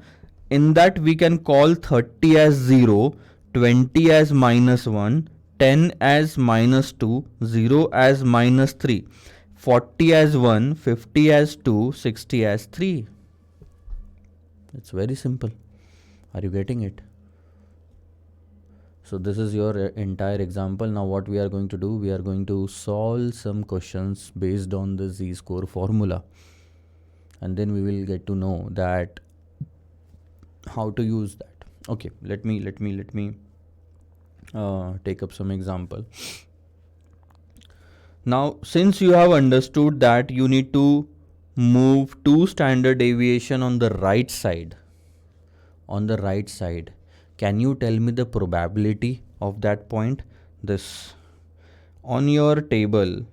in that we can call 30 as 0, 20 as minus 1, 10 as minus 2, 0 as minus 3, 40 as 1, 50 as 2, 60 as 3. It's very simple. Are you getting it? So this is your entire example. Now what we are going to do, we are going to solve some questions based on the z-score formula, and then we will get to know that how to use that. Okay, let me take up some example. Now since you have understood that you need to move 2 standard deviation on the right side, can you tell me the probability of that point? This on your table,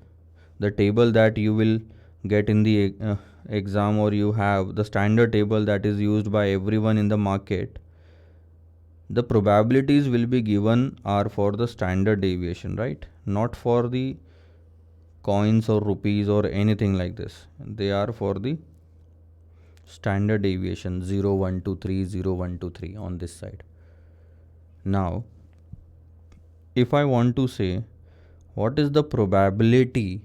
the table that you will get in the exam, or you have the standard table that is used by everyone in the market, the probabilities will be given are for the standard deviation, right? Not for the coins or rupees or anything like this. They are for the standard deviation 0, 1, 2, 3, 0, 1, 2, 3 on this side. Now, if I want to say what is the probability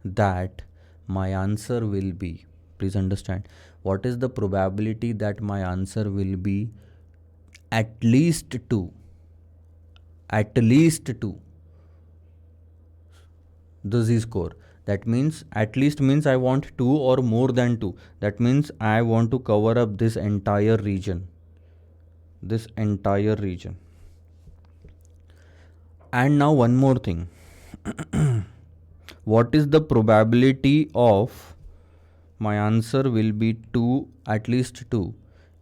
that my answer will be, please understand, what is the probability that my answer will be at least 2, the z-score. That means at least means I want 2 or more than 2. That means I want to cover up this entire region. And now one more thing. What is the probability of my answer will be 2, at least 2,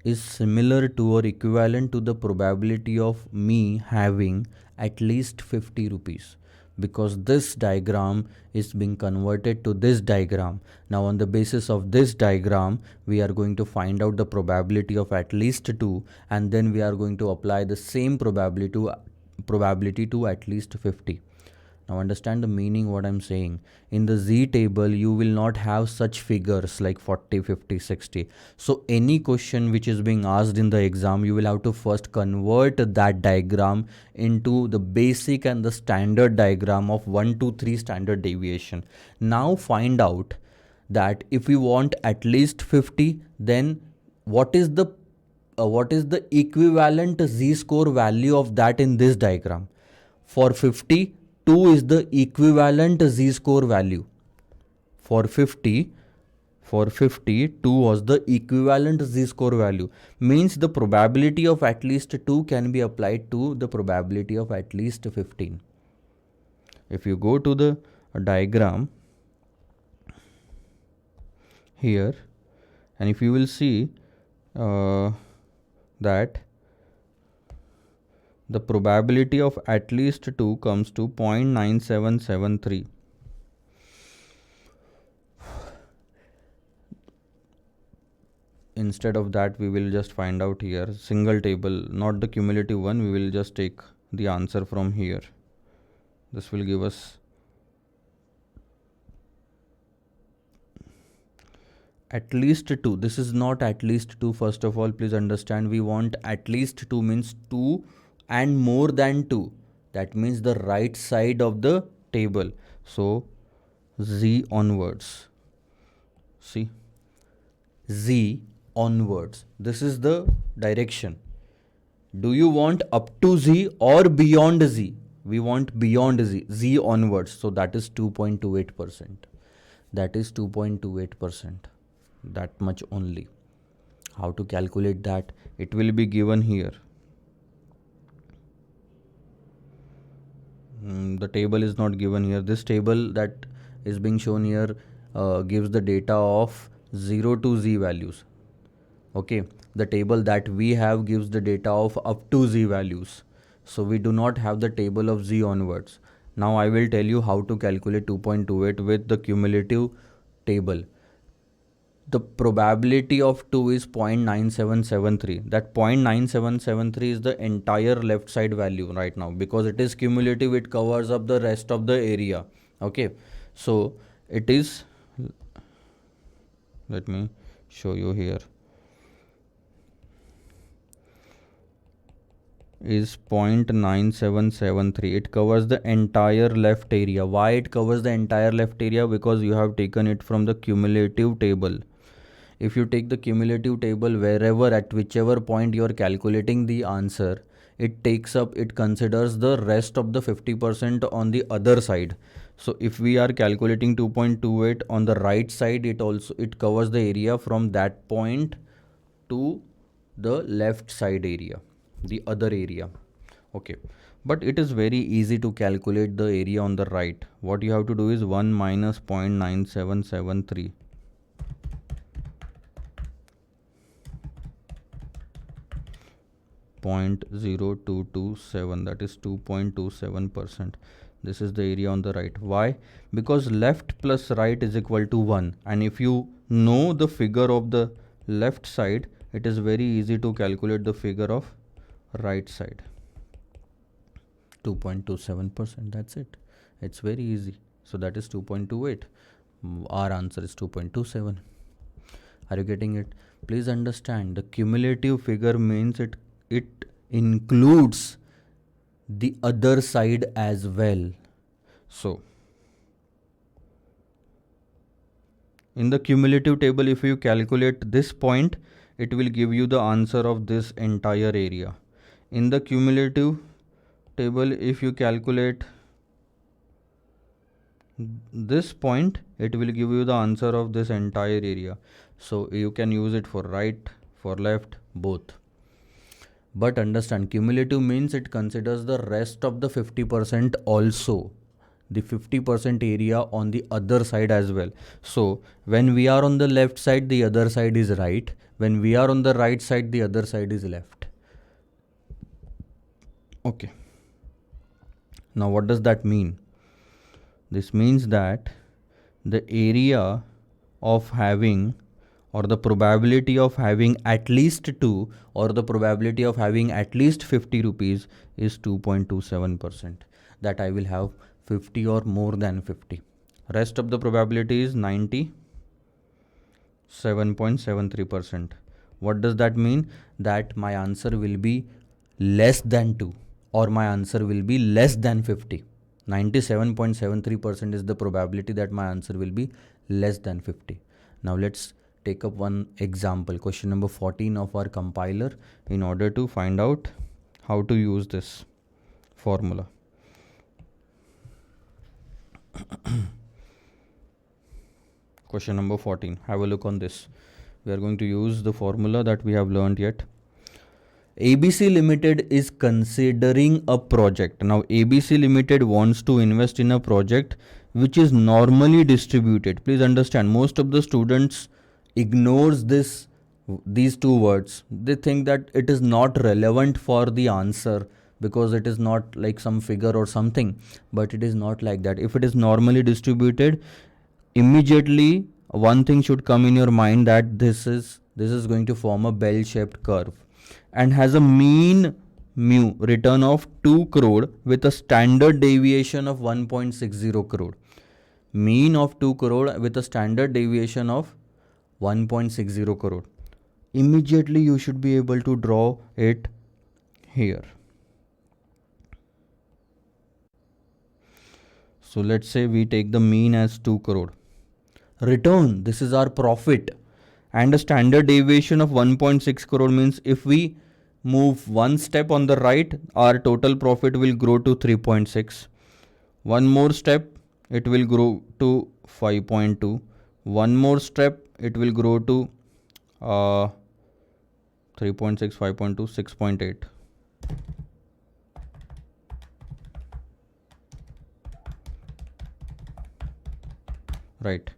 is similar to or equivalent to the probability of me having at least 50 rupees, because this diagram is being converted to this diagram. Now on the basis of this diagram, we are going to find out the probability of at least 2, and then we are going to apply the same probability to at least 50. Now understand the meaning what I'm saying. In the Z table, you will not have such figures like 40, 50, 60. So any question which is being asked in the exam, you will have to first convert that diagram into the basic and the standard diagram of 1, 2, 3 standard deviation. Now find out that if we want at least 50, then what is the equivalent z-score value of that in this diagram? For 50, 2 is the equivalent z-score value. For 50, 2 was the equivalent z-score value. Means the probability of at least 2 can be applied to the probability of at least 15. If you go to the diagram here, and if you will see that the probability of at least 2 comes to 0.9773. Instead of that, we will just find out here single table, not the cumulative one. We will just take the answer from here. This will give us at least 2. This is not at least 2. First of all, please understand, we want at least 2 means 2 and more than 2. That means the right side of the table. So Z onwards. See, Z onwards. This is the direction. Do you want up to Z or beyond Z? We want beyond Z, Z onwards. So that is 2.28%. That is 2.28%. That much only. How to calculate that? It will be given here. The table is not given here. This table that is being shown here gives the data of 0 to z values. Okay, the table that we have gives the data of up to z values. So we do not have the table of z onwards. Now I will tell you how to calculate 2.28 with the cumulative table. The probability of 2 is 0.9773. That 0.9773 is the entire left side value right now, because it is cumulative, it covers up the rest of the area. Okay, so it is, let me show you here, is 0.9773. It covers the entire left area. Why it covers the entire left area? Because you have taken it from the cumulative table. If you take the cumulative table, wherever at whichever point you are calculating the answer, it considers the rest of the 50% on the other side. So if we are calculating 2.28 on the right side, it covers the area from that point to the left side area, the other area. Okay, but it is very easy to calculate the area on the right. What you have to do is 1 minus 0.9773. 0.0227, that is 2.27%. This is the area on the right. Why? Because left plus right is equal to 1, and if you know the figure of the left side, it is very easy to calculate the figure of right side. 2.27%, that's it. It's very easy. So that is 2.28. Our answer is 2.27. Are you getting it? Please understand, the cumulative figure means it includes the other side as well. So in the cumulative table, if you calculate this point, it will give you the answer of this entire area. In the cumulative table, if you calculate this point, it will give you the answer of this entire area. So you can use it for right, for left, both. But understand, cumulative means it considers the rest of the 50% also, the 50% area on the other side as well. So when we are on the left side, the other side is right. When we are on the right side, the other side is left. Okay. Now what does that mean? This means that the area of having, or the probability of having at least 2, or the probability of having at least 50 rupees is 2.27%. That I will have 50 or more than 50. Rest of the probability is 97.73%. What does that mean? That my answer will be less than 2, or my answer will be less than 50. 97.73% is the probability that my answer will be less than 50. Now let's take up one example, question number 14 of our compiler, in order to find out how to use this formula. Question number 14. Have a look on this. We are going to use the formula that we have learned yet. ABC Limited is considering a project. Now ABC Limited wants to invest in a project which is normally distributed. Please understand, most of the students ignores these two words. They think that it is not relevant for the answer because it is not like some figure or something, but it is not like that. If it is normally distributed, immediately one thing should come in your mind, that this is going to form a bell-shaped curve and has a mean mu return of 2 crore with a standard deviation of 1.60 crore. Mean of 2 crore with a standard deviation of 1.60 crore. Immediately you should be able to draw it here. So let's say we take the mean as 2 crore. Return, this is our profit, and a standard deviation of 1.6 crore means if we move one step on the right, our total profit will grow to 3.6. One more step, it will grow to 5.2. One more step, it will grow to 3.6, 5.2, 6.8. Right.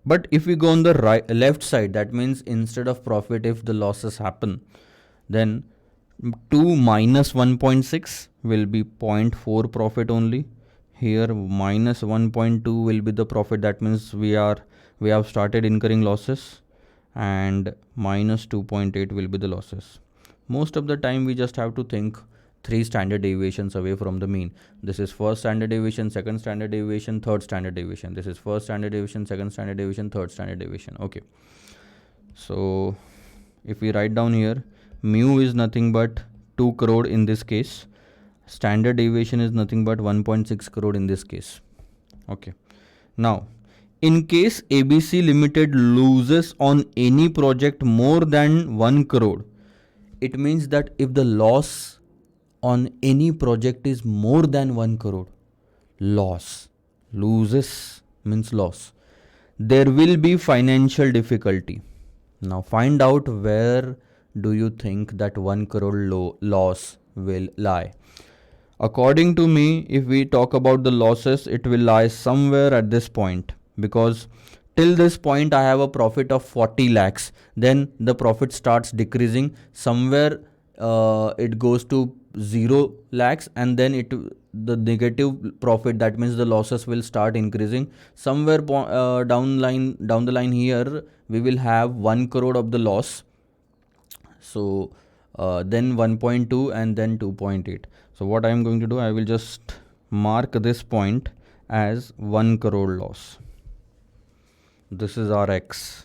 But if we go on the left side, that means instead of profit, if the losses happen, then 2 minus 1.6 will be 0.4 profit only. Here minus 1.2 will be the profit, that means we have started incurring losses, and minus 2.8 will be the losses. Most of the time we just have to think 3 standard deviations away from the mean. This is first standard deviation, second standard deviation, third standard deviation. This is first standard deviation, second standard deviation, third standard deviation. Okay, so if we write down here, mu is nothing but 2 crore in this case, standard deviation is nothing but 1.6 crore in this case. Okay, now in case ABC Limited loses on any project more than 1 crore, it means that if the loss on any project is more than 1 crore, loses means loss, there will be financial difficulty. Now find out where do you think that 1 crore loss will lie. According to me, if we talk about the losses, it will lie somewhere at this point, because till this point I have a profit of 40 lakhs. Then the profit starts decreasing. Somewhere it goes to 0 lakhs, and then the negative profit, that means the losses will start increasing. Somewhere down the line here we will have 1 crore of the loss. So then 1.2 and then 2.8. So what I am going to do, I will just mark this point as 1 crore loss. This is our x.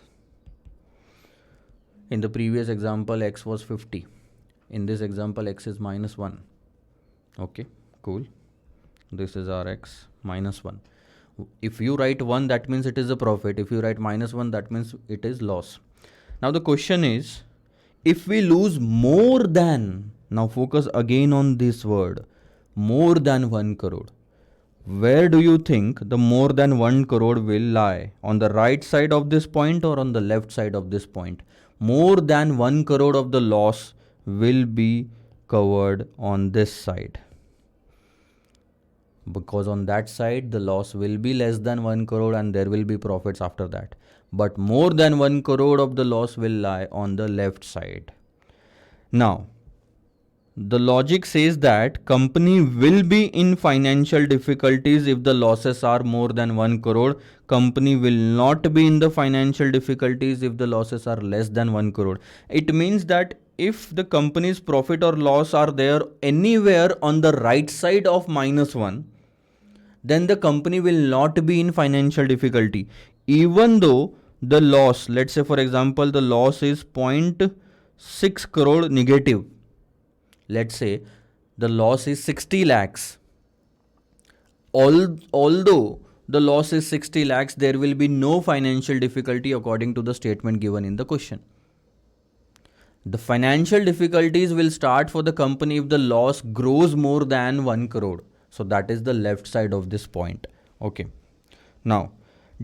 In the previous example, x was 50. In this example, x is minus 1. Okay, cool. This is our x, minus 1. If you write 1, that means it is a profit. If you write minus 1, that means it is loss. Now the question is, if we lose more than, now focus again on this word, more than 1 crore. Where do you think the more than 1 crore will lie? On the right side of this point or on the left side of this point? More than 1 crore of the loss will be covered on this side, because on that side the loss will be less than 1 crore and there will be profits after that. But more than 1 crore of the loss will lie on the left side. Now, the logic says that company will be in financial difficulties if the losses are more than 1 crore. Company will not be in the financial difficulties if the losses are less than 1 crore. It means that if the company's profit or loss are there anywhere on the right side of minus 1, then the company will not be in financial difficulty. Even though the loss, let's say for example, the loss is 0.6 crore negative. Let's say the loss is 60 lakhs. Although the loss is 60 lakhs, there will be no financial difficulty according to the statement given in the question. The financial difficulties will start for the company if the loss grows more than 1 crore. So that is the left side of this point. Okay. Now,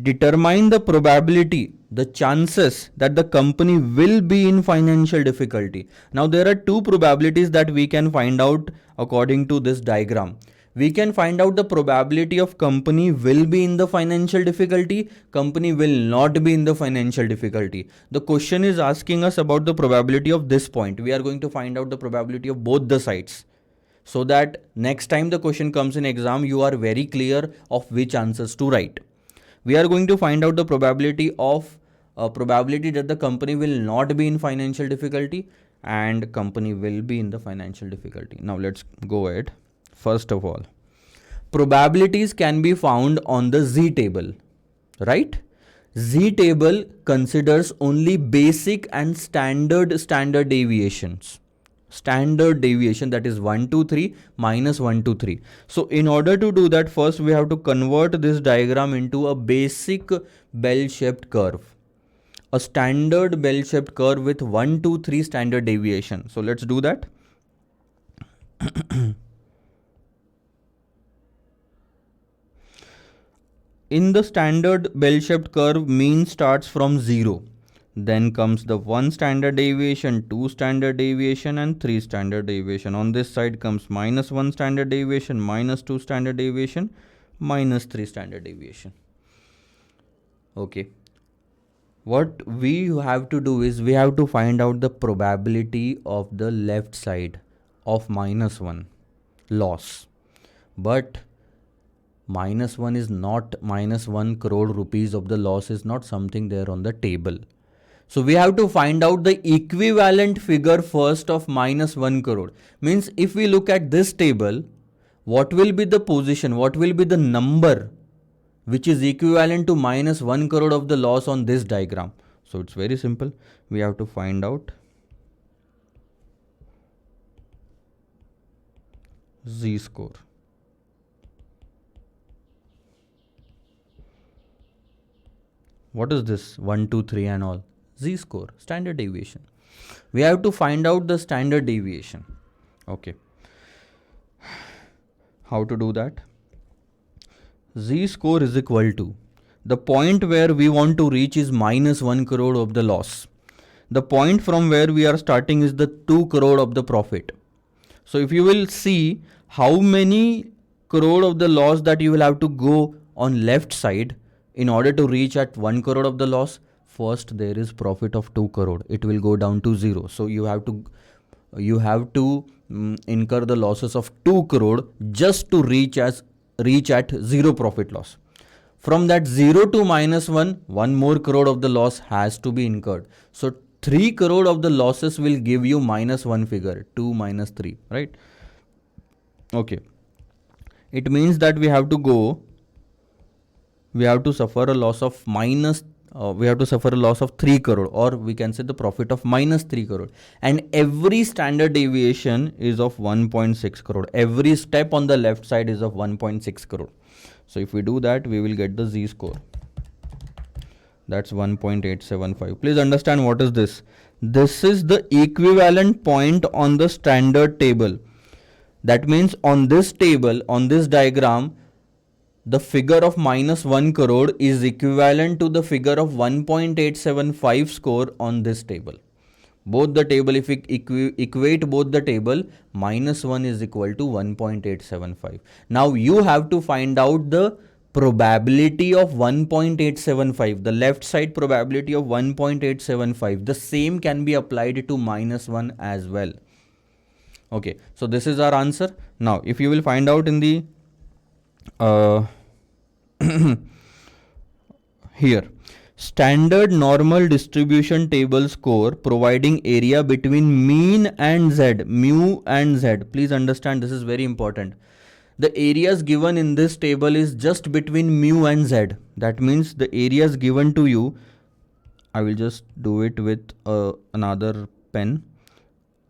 determine the probability, the chances that the company will be in financial difficulty. Now, there are two probabilities that we can find out according to this diagram. We can find out the probability of company will be in the financial difficulty, company will not be in the financial difficulty. The question is asking us about the probability of this point. We are going to find out the probability of both the sides, so that next time the question comes in exam, you are very clear of which answers to write. We are going to find out the probability of probability that the company will not be in financial difficulty and company will be in the financial difficulty. Now let's go ahead. First of all, probabilities can be found on the Z table, right? Z table considers only basic and standard deviations. Standard deviation, that is 1 2 3 minus 1 2 3. So in order to do that, first we have to convert this diagram into a basic bell-shaped curve, a standard bell-shaped curve with 1 2 3 standard deviation. So let's do that. In the standard bell-shaped curve, mean starts from 0. Then comes the 1 standard deviation, 2 standard deviation and 3 standard deviation. On this side comes minus 1 standard deviation, minus 2 standard deviation, minus 3 standard deviation. Okay. What we have to do is we have to find out the probability of the left side of -1 loss. But -1 is not -1 crore rupees of the loss is not something there on the table. So we have to find out the equivalent figure first of -1 crore. Means if we look at this table, what will be the position, what will be the number which is equivalent to -1 crore of the loss on this diagram? So it's very simple. We have to find out Z score. What is this 1, 2, 3 and all? Z score, standard deviation. We have to find out the standard deviation. Okay. How to do that? Z score is equal to the point where we want to reach is -1 crore of the loss. The point from where we are starting is the 2 crore of the profit. So if you will see how many crore of the loss that you will have to go on left side in order to reach at 1 crore of the loss, first there is profit of 2 crore. It will go down to 0. So you have to incur the losses of 2 crore just to reach at 0 profit loss. From that 0 to -1, 1 more crore of the loss has to be incurred. So 3 crore of the losses will give you -1 figure, 2 minus 3, right? Okay. It means that we have to suffer a loss of we have to suffer a loss of 3 crore, or we can say the profit of -3 crore. And every standard deviation is of 1.6 crore. Every step on the left side is of 1.6 crore. So if we do that, we will get the Z score. That's 1.875. Please understand what is this. This is the equivalent point on the standard table. That means on this table, on this diagram, the figure of -1 crore is equivalent to the figure of 1.875 score on this table. Both the table, if we equate both the table, -1 is equal to 1.875. Now you have to find out the probability of 1.875, the left side probability of 1.875. The same can be applied to -1 as well. Okay, so this is our answer. Now if you will find out in the here, standard normal distribution table score providing area between mean and z, mu and z. Please understand, this is very important. The areas given in this table is just between mu and z. That means the areas given to you, I will just do it with another pen,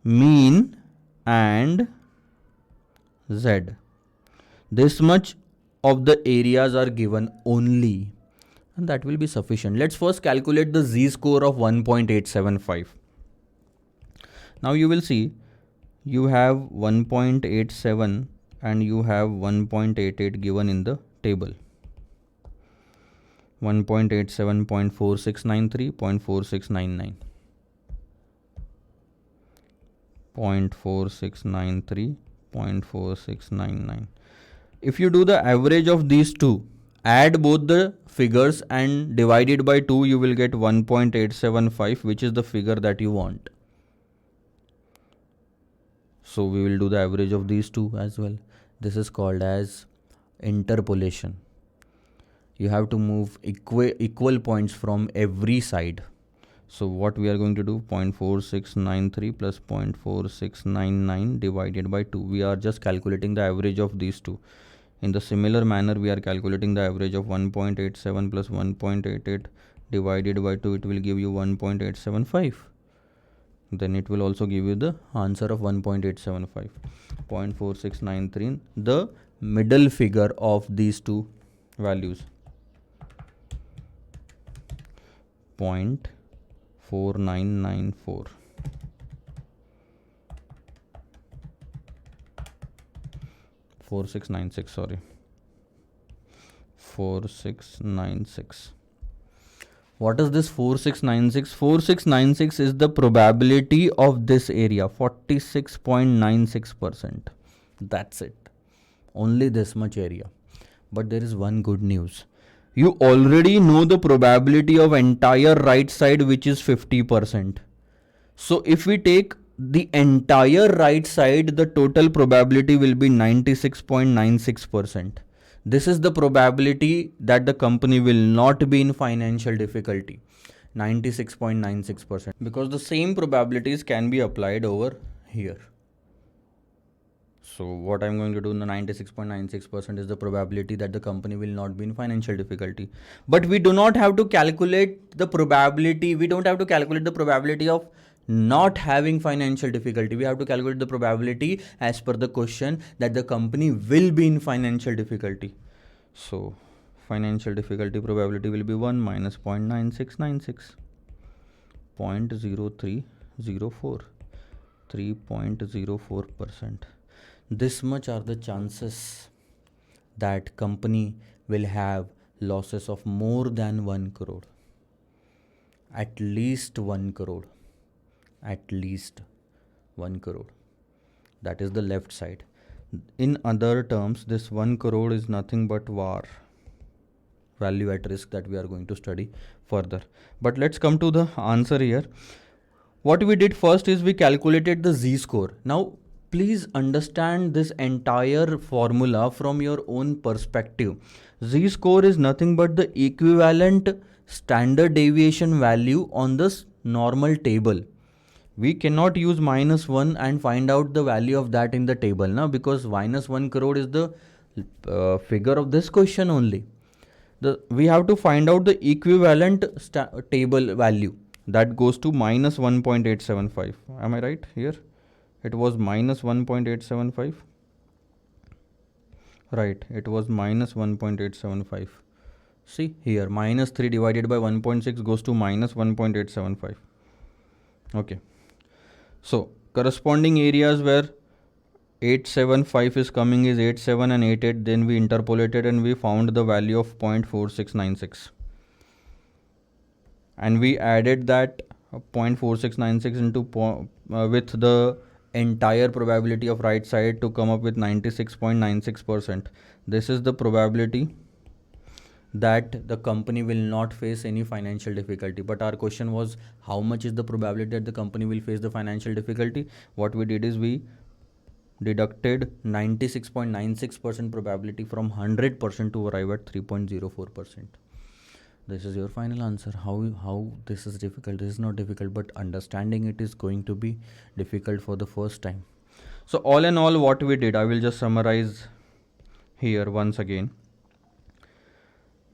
mean and z. This much of the areas are given only, and that will be sufficient. Let's first calculate the Z score of 1.875. Now you will see you have 1.87 and you have 1.88 given in the table. 1.87, 0.4693, 0.4699. 0.4693, 0.4699. If you do the average of these two, add both the figures and divide it by 2, you will get 1.875, which is the figure that you want. So we will do the average of these two as well. This is called as interpolation. You have to move equal points from every side. So what we are going to do, 0.4693 plus 0.4699 divided by 2. We are just calculating the average of these two. In the similar manner, we are calculating the average of 1.87 plus 1.88 divided by 2. It will give you 1.875. Then it will also give you the answer of 1.875. 0.4693, the middle figure of these two values. 0.4994. 4696, sorry. 4696. What is this 4696? 4696 is the probability of this area, 46.96%. That's it. Only this much area. But there is one good news. You already know the probability of entire right side, which is 50%. So if we take the entire right side, the total probability will be 96.96%. This is the probability that the company will not be in financial difficulty. 96.96%, because the same probabilities can be applied over here. So what I'm going to do in the 96.96% is the probability that the company will not be in financial difficulty. But we do not have to calculate the probability. We don't have to calculate the probability of not having financial difficulty. We have to calculate the probability as per the question that the company will be in financial difficulty. So financial difficulty probability will be 1 minus 0.9696, 0.0304, 3.04%. This much are the chances that company will have losses of more than 1 crore. At least 1 crore. At least 1 crore. That is the left side. In other terms, this 1 crore is nothing but VAR, value at risk, that we are going to study further. But let's come to the answer here. What we did first is we calculated the z-score. Now please understand this entire formula from your own perspective. Z-score is nothing but the equivalent standard deviation value on this normal table. We cannot use -1 and find out the value of that in the table now, because -1 crore is the figure of this question only. We have to find out the equivalent table value, that goes to -1.875. Am I right here? It was -1.875. Right, it was -1.875. See here, -3 divided by 1.6 goes to -1.875. Okay. So corresponding areas where 875 is coming is 87 and 88. Then we interpolated and we found the value of 0.4696. And we added that 0.4696 into with the entire probability of right side to come up with 96.96%. This is the probability that the company will not face any financial difficulty. But our question was, how much is the probability that the company will face the financial difficulty? What we did is we deducted 96.96% probability from 100% to arrive at 3.04%. This is your final answer. How this is difficult? This is not difficult, but understanding it is going to be difficult for the first time. So all in all, what we did, I will just summarize here once again.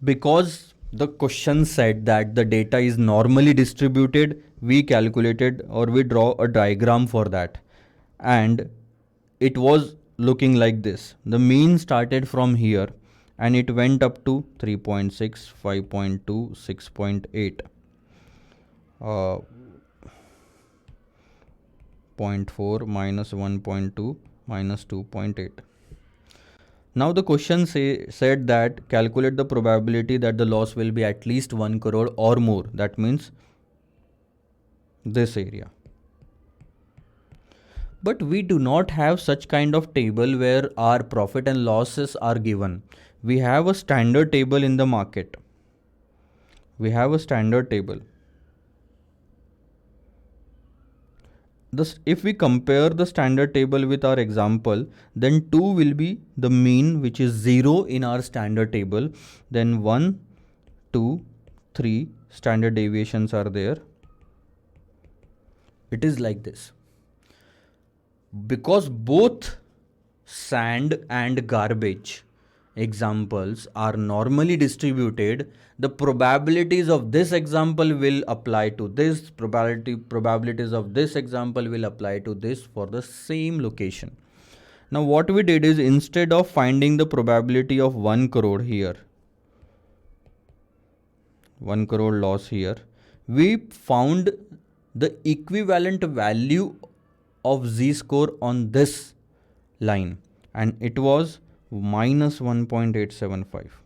Because the question said that the data is normally distributed, we calculated or we draw a diagram for that. And it was looking like this. The mean started from here and it went up to 3.6, 5.2, 6.8, 0.4 minus 1.2 minus 2.8. Now the question said that calculate the probability that the loss will be at least 1 crore or more. That means this area. But we do not have such kind of table where our profit and losses are given. We have a standard table in the market. We have a standard table. If we compare the standard table with our example, then 2 will be the mean, which is 0 in our standard table. Then 1, 2, 3 standard deviations are there. It is like this. Because both sand and garbage examples are normally distributed, the probabilities of this example will apply to this, probabilities of this example will apply to this for the same location. Now what we did is, instead of finding the probability of 1 crore here, 1 crore loss here, we found the equivalent value of z-score on this line, and it was minus 1.875.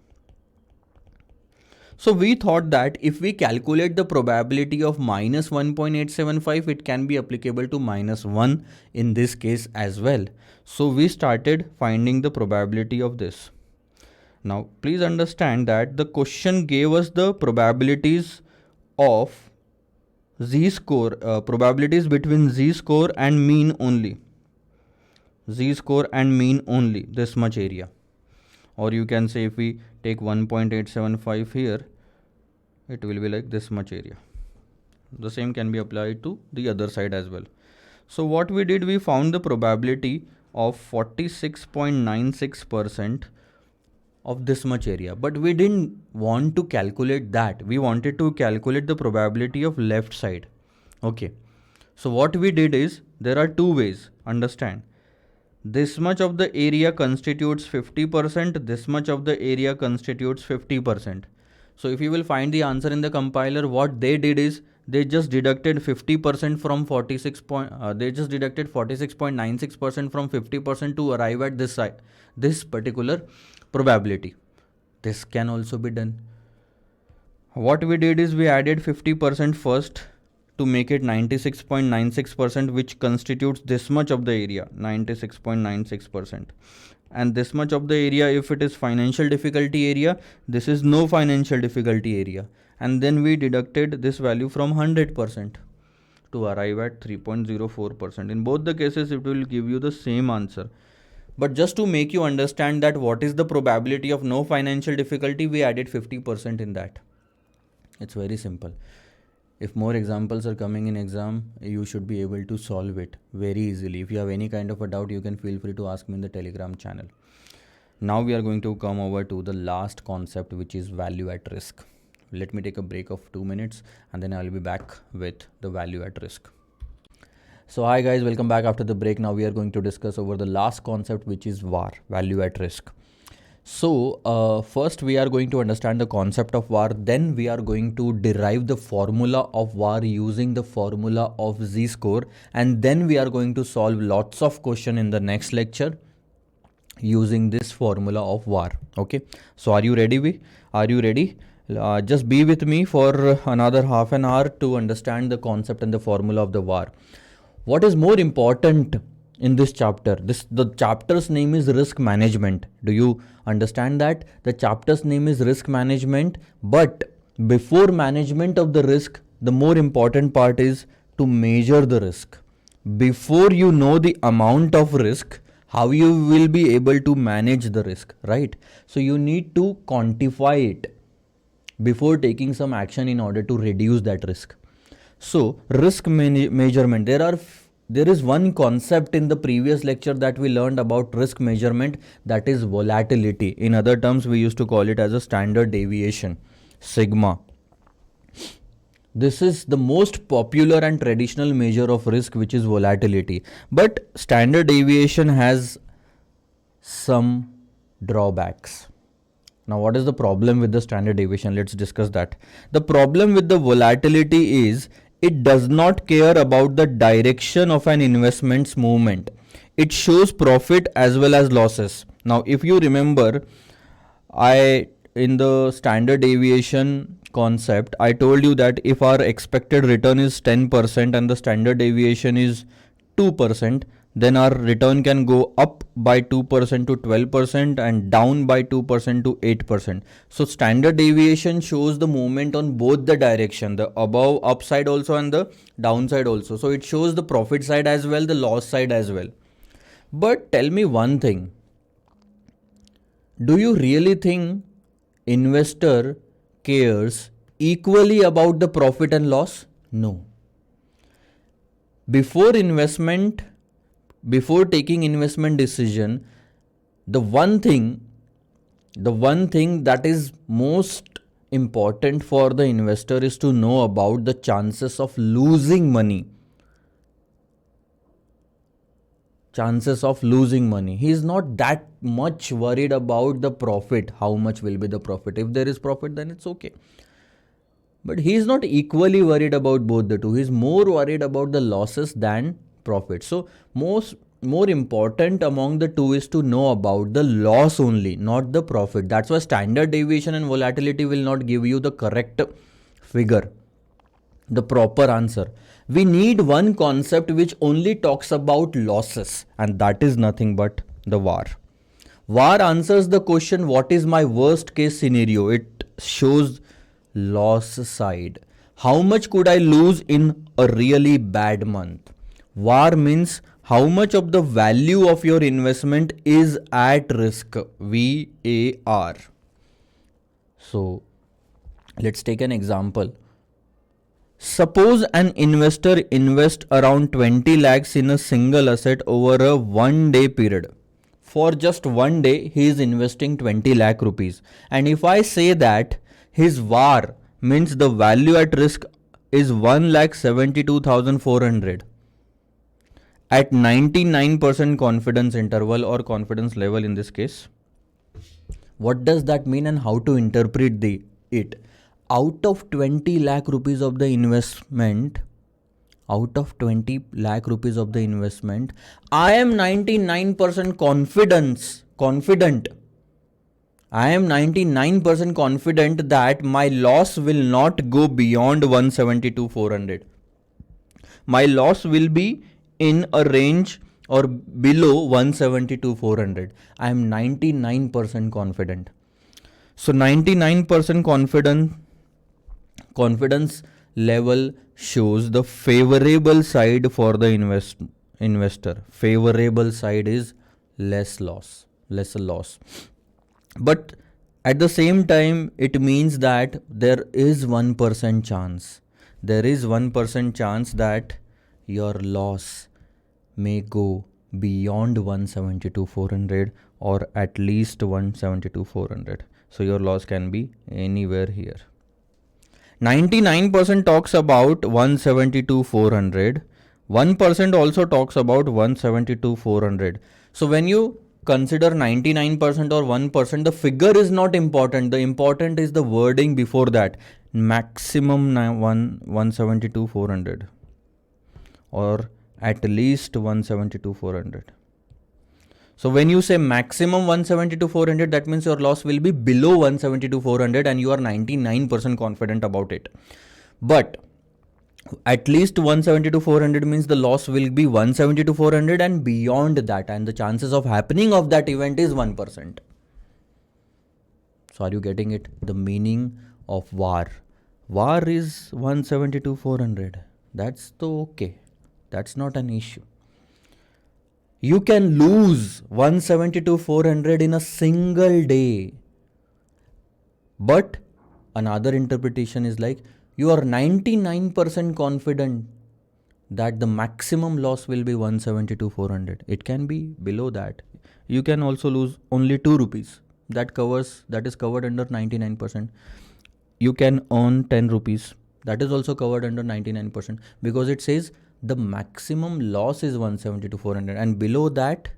So we thought that if we calculate the probability of minus 1.875, it can be applicable to -1 in this case as well. So we started finding the probability of this. Now please understand that the question gave us the probabilities of z-score, probabilities between z-score and mean only. Z-score and mean only, this much area. Or you can say if we take 1.875 here, it will be like this much area. The same can be applied to the other side as well. So what we did, we found the probability of 46.96% of this much area, but we didn't want to calculate that. We wanted to calculate the probability of left side. Okay, so what we did is, there are two ways, understand. This much of the area constitutes 50%, this much of the area constitutes 50%. So if you will find the answer in the compiler, what they did is, they just deducted 50% from 46 point, they just deducted 46.96% from 50% to arrive at this side, this particular probability. This can also be done. What we did is, we added 50% first to make it 96.96%, which constitutes this much of the area, 96.96%. And this much of the area, if it is financial difficulty area, this is no financial difficulty area. And then we deducted this value from 100% to arrive at 3.04%. In both the cases, it will give you the same answer. But just to make you understand that what is the probability of no financial difficulty, we added 50% in that. It's very simple. If more examples are coming in exam, you should be able to solve it very easily. If you have any kind of a doubt, you can feel free to ask me in the Telegram channel. Now we are going to come over to the last concept, which is value at risk. Let me take a break of 2 minutes and then I will be back with the value at risk. So hi guys, welcome back after the break. Now we are going to discuss over the last concept, which is VAR, value at risk. So first we are going to understand the concept of VAR, then we are going to derive the formula of VAR using the formula of z-score, and then we are going to solve lots of questions in the next lecture using this formula of VAR. Okay, so are you ready? Just be with me for another half an hour to understand the concept and the formula of the VAR. What is more important in this chapter? The chapter's name is risk management. Do you understand that? The chapter's name is risk management, but before management of the risk, the more important part is to measure the risk. Before you know the amount of risk, how you will be able to manage the risk, right? So you need to quantify it before taking some action in order to reduce that risk. So risk measurement, there is one concept in the previous lecture that we learned about risk measurement, that is volatility. In other terms, we used to call it as a standard deviation, sigma. This is the most popular and traditional measure of risk, which is volatility. But standard deviation has some drawbacks. Now, what is the problem with the standard deviation? Let's discuss that. The problem with the volatility is, it does not care about the direction of an investment's movement. It shows profit as well as losses. Now, if you remember, in the standard deviation concept, I told you that if our expected return is 10% and the standard deviation is 2%, then our return can go up by 2% to 12% and down by 2% to 8%. So standard deviation shows the movement on both the direction, the above upside also and the downside also. So it shows the profit side as well, the loss side as well. But tell me one thing. Do you really think investor cares equally about the profit and loss? No. Before taking investment decision, the one thing that is most important for the investor is to know about the chances of losing money. He is not that much worried about the profit. How much will be the profit? If there is profit, then it's okay. But he is not equally worried about both the two. He is more worried about the losses than profit. So more important among the two is to know about the loss only, not the profit. That's why standard deviation and volatility will not give you the correct figure, the proper answer. We need one concept which only talks about losses, and that is nothing but the VAR. VAR answers the question, what is my worst case scenario? It shows loss side. How much could I lose in a really bad month? VAR means how much of the value of your investment is at risk. VAR. So let's take an example. Suppose an investor invests around 20 lakhs in a single asset over a 1 day period. For just 1 day, he is investing 20 lakh rupees. And if I say that his VAR means the value at risk is 1,72,400 at 99% confidence interval or confidence level in this case. What does that mean and how to interpret it? Out of 20 lakh rupees of the investment, I am 99% confident. I am 99% confident that my loss will not go beyond 172,400. My loss will be in a range or below 172,400. I am 99% confident. So 99% confidence level shows the favorable side for the investor. Favorable side is lesser loss. But at the same time, it means that there is 1% chance. There is 1% chance that your loss may go beyond 172,400 or at least 172,400. So your loss can be anywhere here. 99% talks about 172,400. 1% also talks about 172,400. So when you consider 99% or 1%, the figure is not important. The important is the wording before that. Maximum 172,400 or at least 172,400. So when you say maximum 172,400, that means your loss will be below 172,400 and you are 99% confident about it. But at least 172,400 means the loss will be 172,400 and beyond that, and the chances of happening of that event is 1%. So are you getting it? The meaning of VAR. VAR is 172,400. That's okay. That's not an issue. You can lose 172,400 in a single day. But another interpretation is like you are 99% confident that the maximum loss will be 172,400. It can be below that. You can also lose only 2 rupees. That is covered under 99%. You can earn 10 rupees. That is also covered under 99% because it says the maximum loss is 172,400 and below that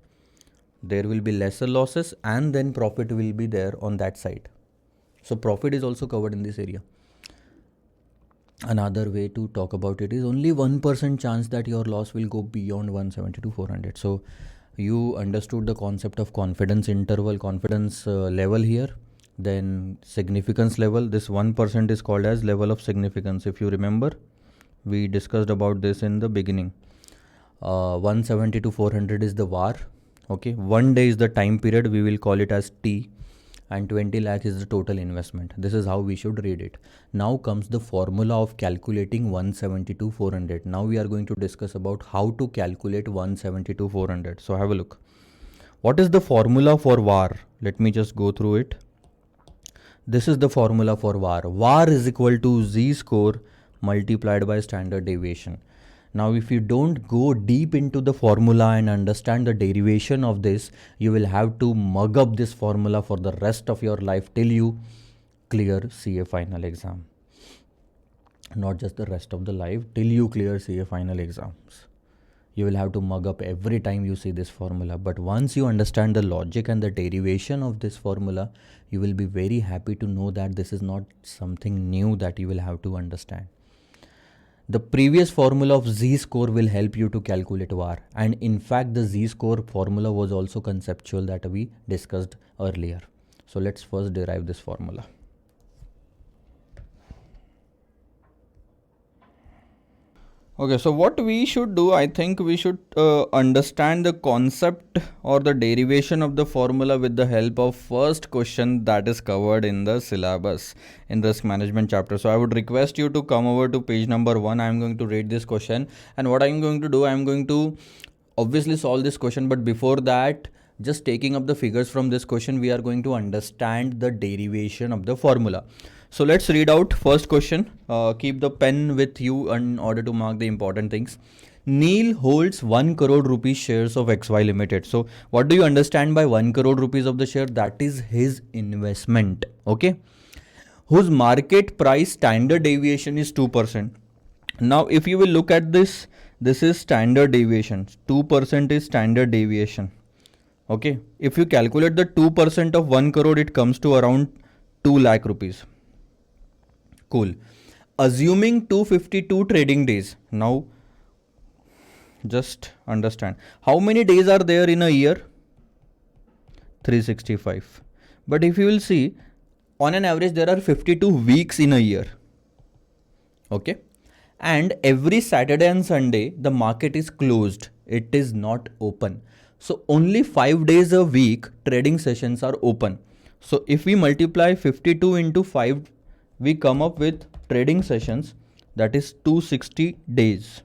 there will be lesser losses and then profit will be there on that side. So profit is also covered in this area. Another way to talk about it is only 1% chance that your loss will go beyond 172,400. So you understood the concept of confidence interval, confidence level here. Then significance level. This 1% is called as level of significance. If you remember, we discussed about this in the beginning. 172,400 is the VAR. Okay, 1 day is the time period. We will call it as T. And 20 lakh is the total investment. This is how we should read it. Now comes the formula of calculating 172,400. Now we are going to discuss about how to calculate 172,400. So have a look. What is the formula for VAR? Let me just go through it. This is the formula for VAR. VAR is equal to z-score multiplied by standard deviation. Now, if you don't go deep into the formula and understand the derivation of this, you will have to mug up this formula for the rest of your life till you clear CA final exam. Not just the rest of the life, till you clear CA final exams. You will have to mug up every time you see this formula. But once you understand the logic and the derivation of this formula, you will be very happy to know that this is not something new that you will have to understand. The previous formula of z-score will help you to calculate VAR, and in fact the z-score formula was also conceptual that we discussed earlier. So let's first derive this formula. Okay, so what we should do, I think we should understand the concept or the derivation of the formula with the help of first question that is covered in the syllabus in risk management chapter. So I would request you to come over to page number 1. I am going to read this question, and what I am going to do, I am going to obviously solve this question, but before that, just taking up the figures from this question, we are going to understand the derivation of the formula. So let's read out first question. Keep the pen with you in order to mark the important things. Neil holds 1 crore rupees shares of XY Limited. So what do you understand by 1 crore rupees of the share? That is his investment. Okay. Whose market price standard deviation is 2%. Now if you will look at this, this is standard deviation. 2% is standard deviation. Okay. If you calculate the 2% of 1 crore, it comes to around 2 lakh rupees. Cool. Assuming 252 trading days. Now, just understand. How many days are there in a year? 365. But if you will see, on an average, there are 52 weeks in a year. Okay. And every Saturday and Sunday, the market is closed. It is not open. So only 5 days a week, trading sessions are open. So if we multiply 52 into 5, we come up with trading sessions, that is 260 days.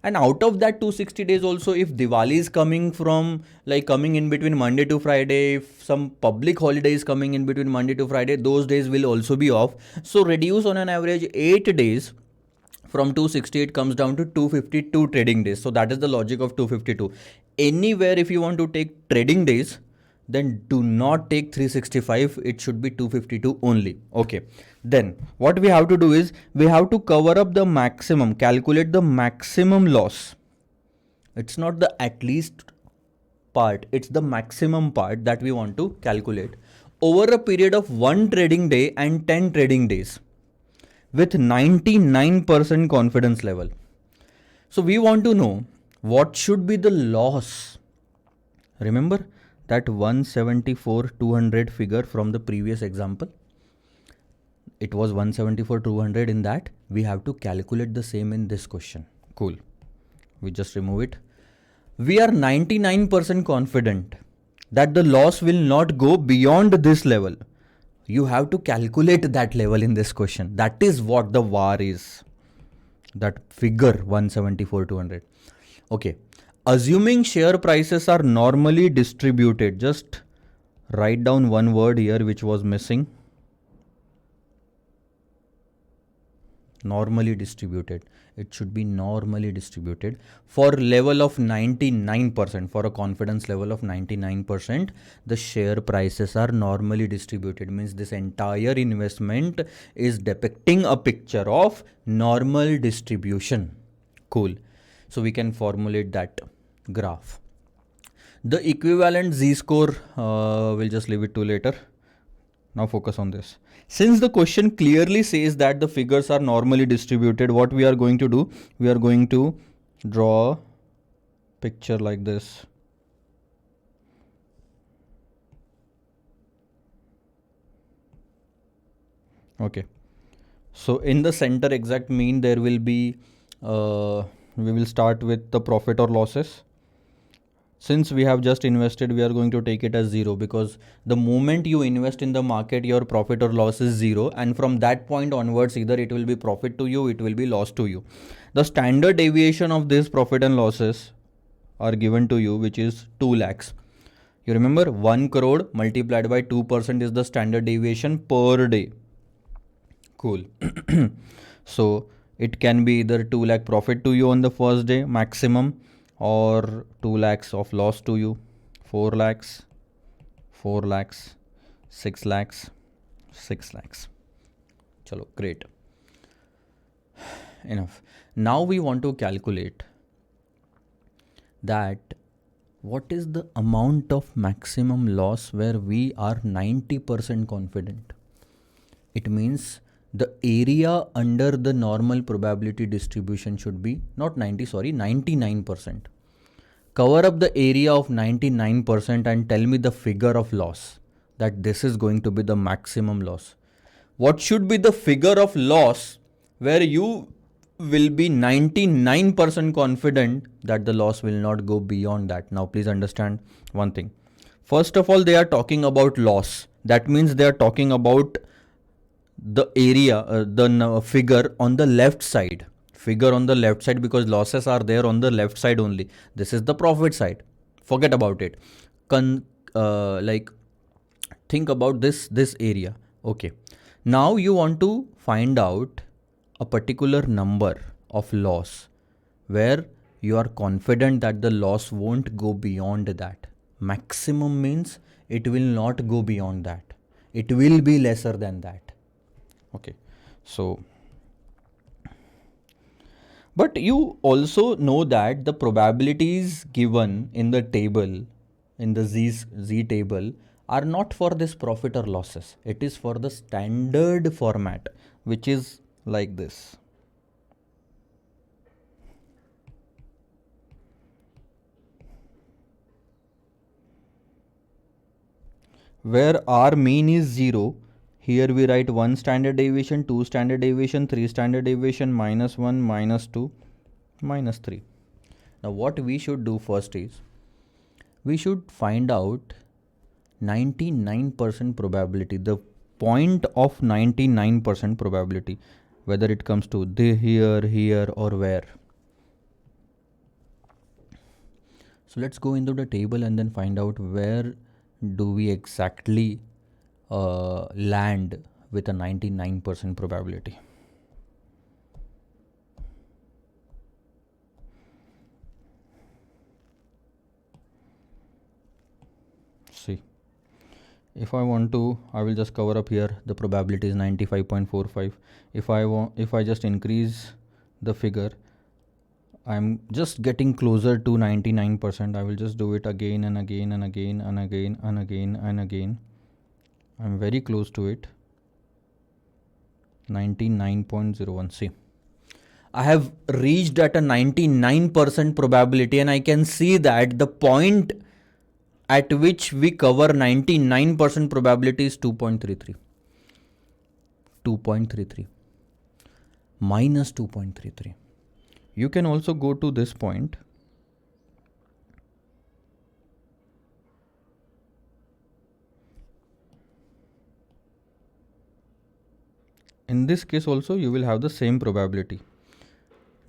And out of that 260 days also, if Diwali is coming coming in between Monday to Friday, if some public holiday is coming in between Monday to Friday, those days will also be off. So reduce on an average 8 days. From 260 it comes down to 252 trading days. So that is the logic of 252. Anywhere if you want to take trading days, then do not take 365. It should be 252 only. Okay. Then what we have to do is we have to cover up the maximum, calculate the maximum loss. It's not the at least part, it's the maximum part that we want to calculate over a period of 1 trading day and 10 trading days with 99% confidence level. So we want to know what should be the loss. Remember that 174,200 figure from the previous example? It was 174,200 in that. We have to calculate the same in this question. Cool. We just remove it. We are 99% confident that the loss will not go beyond this level. You have to calculate that level in this question. That is what the VAR is. That figure 174,200. Okay. Assuming share prices are normally distributed, just write down one word here which was missing. Normally distributed. It should be normally distributed for level of 99%. For a confidence level of 99%, the share prices are normally distributed. Means this entire investment is depicting a picture of normal distribution. Cool. So we can formulate that graph. The equivalent z-score, we'll just leave it to later. Now focus on this. Since the question clearly says that the figures are normally distributed, what we are going to do? We are going to draw a picture like this. Okay. So in the center exact mean, there will be, we will start with the profit or losses. Since we have just invested, we are going to take it as 0, because the moment you invest in the market, your profit or loss is 0. And from that point onwards, either it will be profit to you, it will be loss to you. The standard deviation of this profit and losses are given to you, which is 2 lakhs. You remember 1 crore multiplied by 2% is the standard deviation per day. Cool. So it can be either 2 lakh profit to you on the first day maximum, or 2 lakhs of loss to you, 4 lakhs, 4 lakhs, 6 lakhs, 6 lakhs. Chalo, great. Enough. Now we want to calculate that what is the amount of maximum loss where we are 90% confident. It means the area under the normal probability distribution should be not 99%. Cover up the area of 99% and tell me the figure of loss, that this is going to be the maximum loss. What should be the figure of loss where you will be 99% confident that the loss will not go beyond that. Now please understand one thing. First of all, they are talking about loss. That means they are talking about the area, the figure on the left side. Figure on the left side, because losses are there on the left side only. This is the profit side. Forget about it. Like think about this area. Okay. Now you want to find out a particular number of loss where you are confident that the loss won't go beyond that. Maximum means it will not go beyond that. It will be lesser than that. Okay. So, but you also know that the probabilities given in the table, in the Z table, are not for this profit or losses. It is for the standard format, which is like this. Where R mean is 0, here we write 1 standard deviation, 2 standard deviation, 3 standard deviation, minus 1, minus 2, minus 3. Now what we should do first is, we should find out 99% probability, the point of 99% probability, whether it comes to here or where. So let's go into the table and then find out where do we exactly land with a 99% probability. See, if I want to, I will just cover up here. The probability is 95.45. If I just increase the figure, I'm just getting closer to 99%. I will just do it again and again and again and again and again and again. I'm very close to it. 99.01. See, I have reached at a 99% probability, and I can see that the point at which we cover 99% probability is 2.33. 2.33 minus 2.33. You can also go to this point. In this case also you will have the same probability,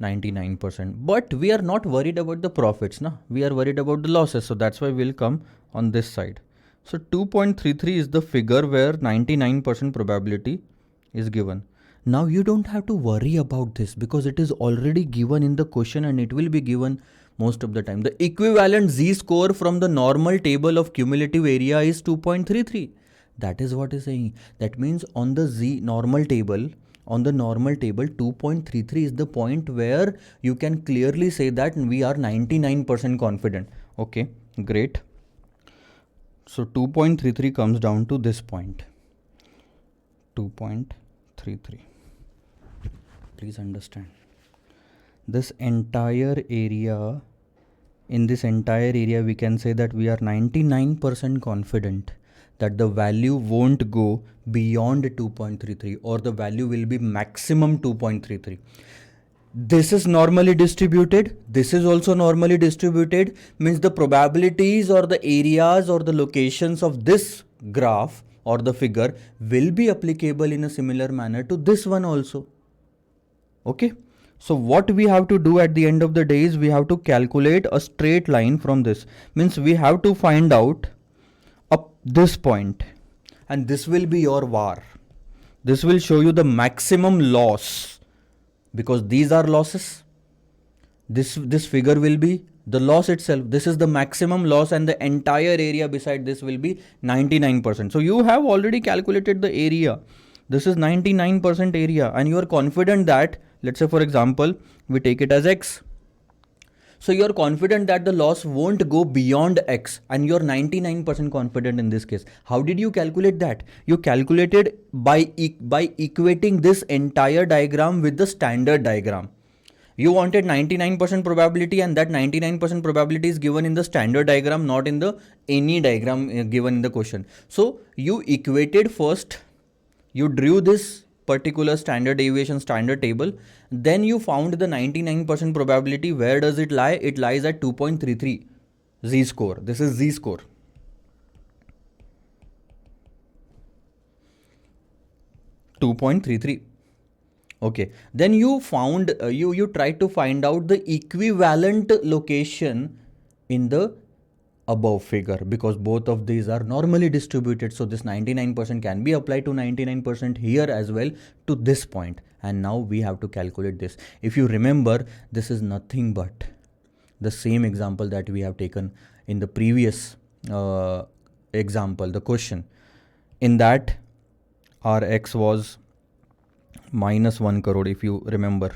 99%. But we are not worried about the profits, na? We are worried about the losses. So that's why we'll come on this side. So 2.33 is the figure where 99% probability is given. Now you don't have to worry about this because it is already given in the question, and it will be given most of the time. The equivalent Z-score from the normal table of cumulative area is 2.33. That is what is saying. That means on the normal table, 2.33 is the point where you can clearly say that we are 99% confident. Okay, great. So 2.33 comes down to this point. 2.33. Please understand. This entire area, in this entire area, we can say that we are 99% confident that the value won't go beyond 2.33, or the value will be maximum 2.33. This is normally distributed. This is also normally distributed. Means the probabilities or the areas or the locations of this graph or the figure will be applicable in a similar manner to this one also. Okay. So what we have to do at the end of the day is we have to calculate a straight line from this. Means we have to find out up this point, and this will be your VAR. This will show you the maximum loss, because these are losses. This figure will be the loss itself. This is the maximum loss, and the entire area beside this will be 99%. So you have already calculated the area. This is 99% area, and you are confident that, let's say for example, we take it as X. So you are confident that the loss won't go beyond X, and you're 99% confident in this case. How did you calculate that? You calculated by equating this entire diagram with the standard diagram. You wanted 99% probability, and that 99% probability is given in the standard diagram, not in the any diagram given in the question. So you equated first, you drew this particular standard deviation standard table. Then you found the 99% probability. Where does it lie? It lies at 2.33 z-score. This is z-score. .33. Okay, then you found you tried to find out the equivalent location in the above figure, because both of these are normally distributed, so this 99% can be applied to 99% here as well to this point. And now we have to calculate this. If you remember, this is nothing but the same example that we have taken in the previous example, the question. In that, our x was minus 1 crore, if you remember,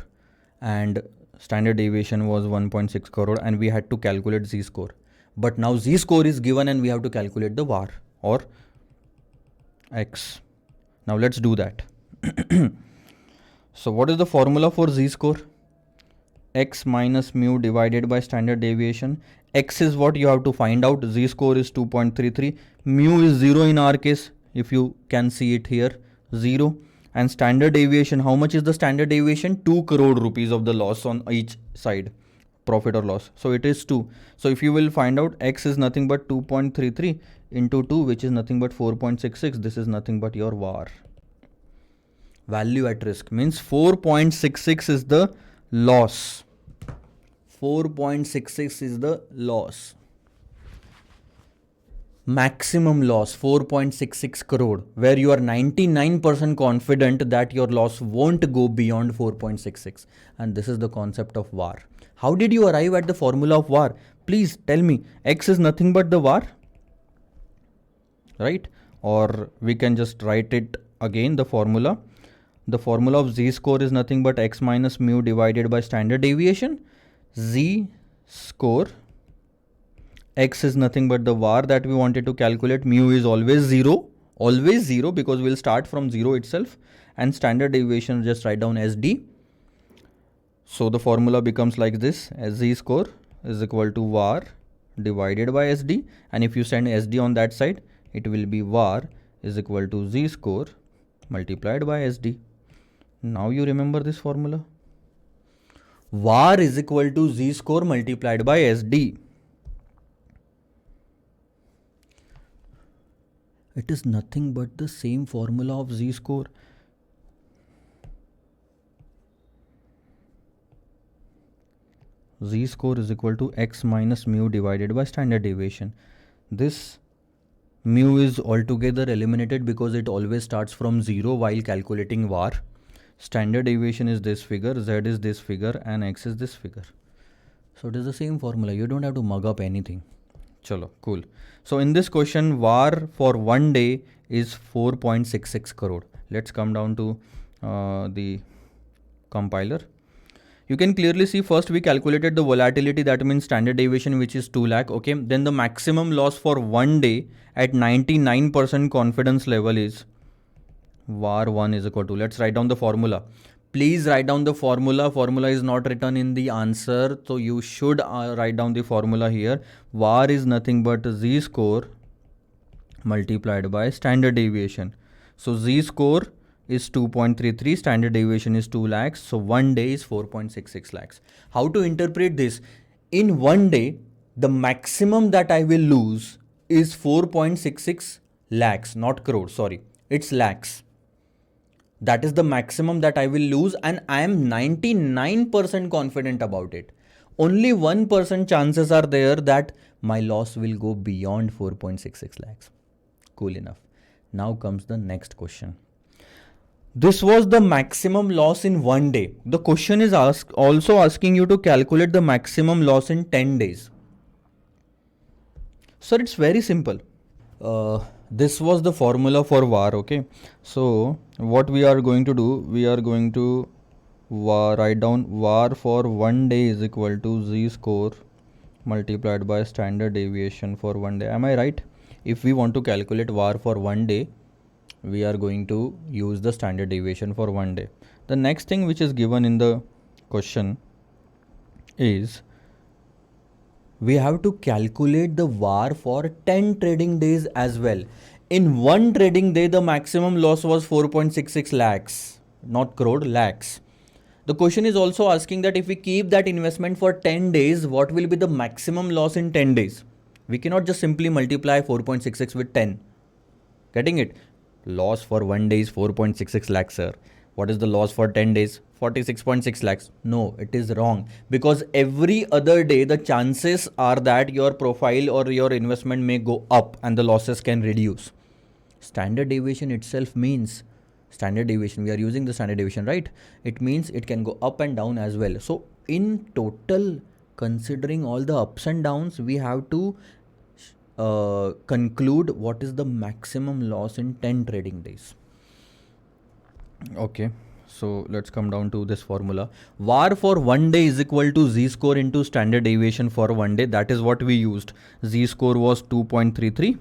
and standard deviation was 1.6 crore, and we had to calculate z-score. But now z-score is given and we have to calculate the VAR or x. Now let's do that. So what is the formula for z-score? X minus mu divided by standard deviation. X is what you have to find out. Z-score is 2.33. Mu is 0 in our case, if you can see it here, 0. And standard deviation, how much is the standard deviation? 2 crore rupees of the loss on each side, profit or loss. So it is 2. So if you will find out, x is nothing but 2.33 into 2, which is nothing but 4.66. This is nothing but your VAR. Value at risk means 4.66 is the loss. 4.66 is the loss. Maximum loss 4.66 crore, where you are 99% confident that your loss won't go beyond 4.66. And this is the concept of VAR. How did you arrive at the formula of VAR? Please tell me. X is nothing but the VAR, right? Or we can just write it again, the formula. The formula of z-score is nothing but x minus mu divided by standard deviation. Z-score, x is nothing but the VAR that we wanted to calculate. Mu is always 0 because we'll start from 0 itself. And standard deviation, just write down SD. So the formula becomes like this: z-score is equal to VAR divided by SD. And if you send SD on that side, it will be VAR is equal to z-score multiplied by SD. Now you remember this formula. VAR is equal to z-score multiplied by SD. It is nothing but the same formula of z-score. Z-score is equal to x minus mu divided by standard deviation. This mu is altogether eliminated because it always starts from 0 while calculating VAR. Standard deviation is this figure, z is this figure, and x is this figure. So it is the same formula. You don't have to mug up anything. Chalo, cool. So in this question, VAR for 1 day is 4.66 crore. Let's come down to the compiler. You can clearly see first we calculated the volatility, that means standard deviation, which is 2 lakh. Okay. Then the maximum loss for 1 day at 99% confidence level is VAR 1 is equal to, let's write down the formula. Please write down the formula. Formula is not written in the answer, so you should write down the formula here. VAR is nothing but z-score multiplied by standard deviation. So z-score is 2.33, standard deviation is 2 lakhs. So 1 day is 4.66 lakhs. How to interpret this? In 1 day, the maximum that I will lose is 4.66 lakhs, not crore, sorry, it's lakhs. That is the maximum that I will lose, and I am 99% confident about it. Only 1% chances are there that my loss will go beyond 4.66 lakhs. Cool enough. Now comes the next question. This was the maximum loss in 1 day. The question is also asking you to calculate the maximum loss in 10 days. So it's very simple. This was the formula for VAR, okay? So what we are going to do, we are going to write down VAR for 1 day is equal to z-score multiplied by standard deviation for 1 day. Am I right? If we want to calculate VAR for 1 day, we are going to use the standard deviation for 1 day. The next thing which is given in the question is we have to calculate the VAR for 10 trading days as well. In 1 trading day, the maximum loss was 4.66 lakhs. not crore, lakhs. The question is also asking that if we keep that investment for 10 days, what will be the maximum loss in 10 days? We cannot just simply multiply 4.66 with 10. Getting it? Loss for 1 day is 4.66 lakhs, sir. What is the loss for 10 days? 46.6 lakhs. No, it is wrong. Because every other day, the chances are that your profile or your investment may go up and the losses can reduce. Standard deviation itself means standard deviation. We are using the standard deviation, right? It means it can go up and down as well. So in total, considering all the ups and downs, we have to conclude what is the maximum loss in 10 trading days. Okay, so let's come down to this formula. VAR for 1 day is equal to z-score into standard deviation for 1 day. That is what we used. Z-score was 2.33.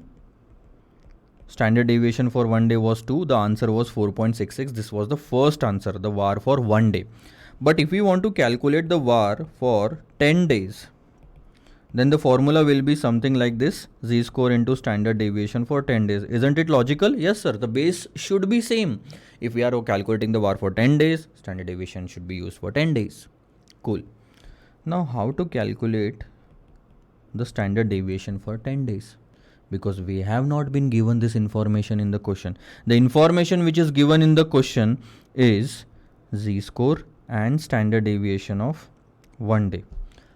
Standard deviation for 1 day was 2. The answer was 4.66. This was the first answer, the VAR for 1 day. But if we want to calculate the VAR for 10 days, then the formula will be something like this: z-score into standard deviation for 10 days. Isn't it logical? Yes, sir. The base should be same. If we are calculating the VAR for 10 days, standard deviation should be used for 10 days. Cool. Now, how to calculate the standard deviation for 10 days? Because we have not been given this information in the question. The information which is given in the question is z-score and standard deviation of 1 day.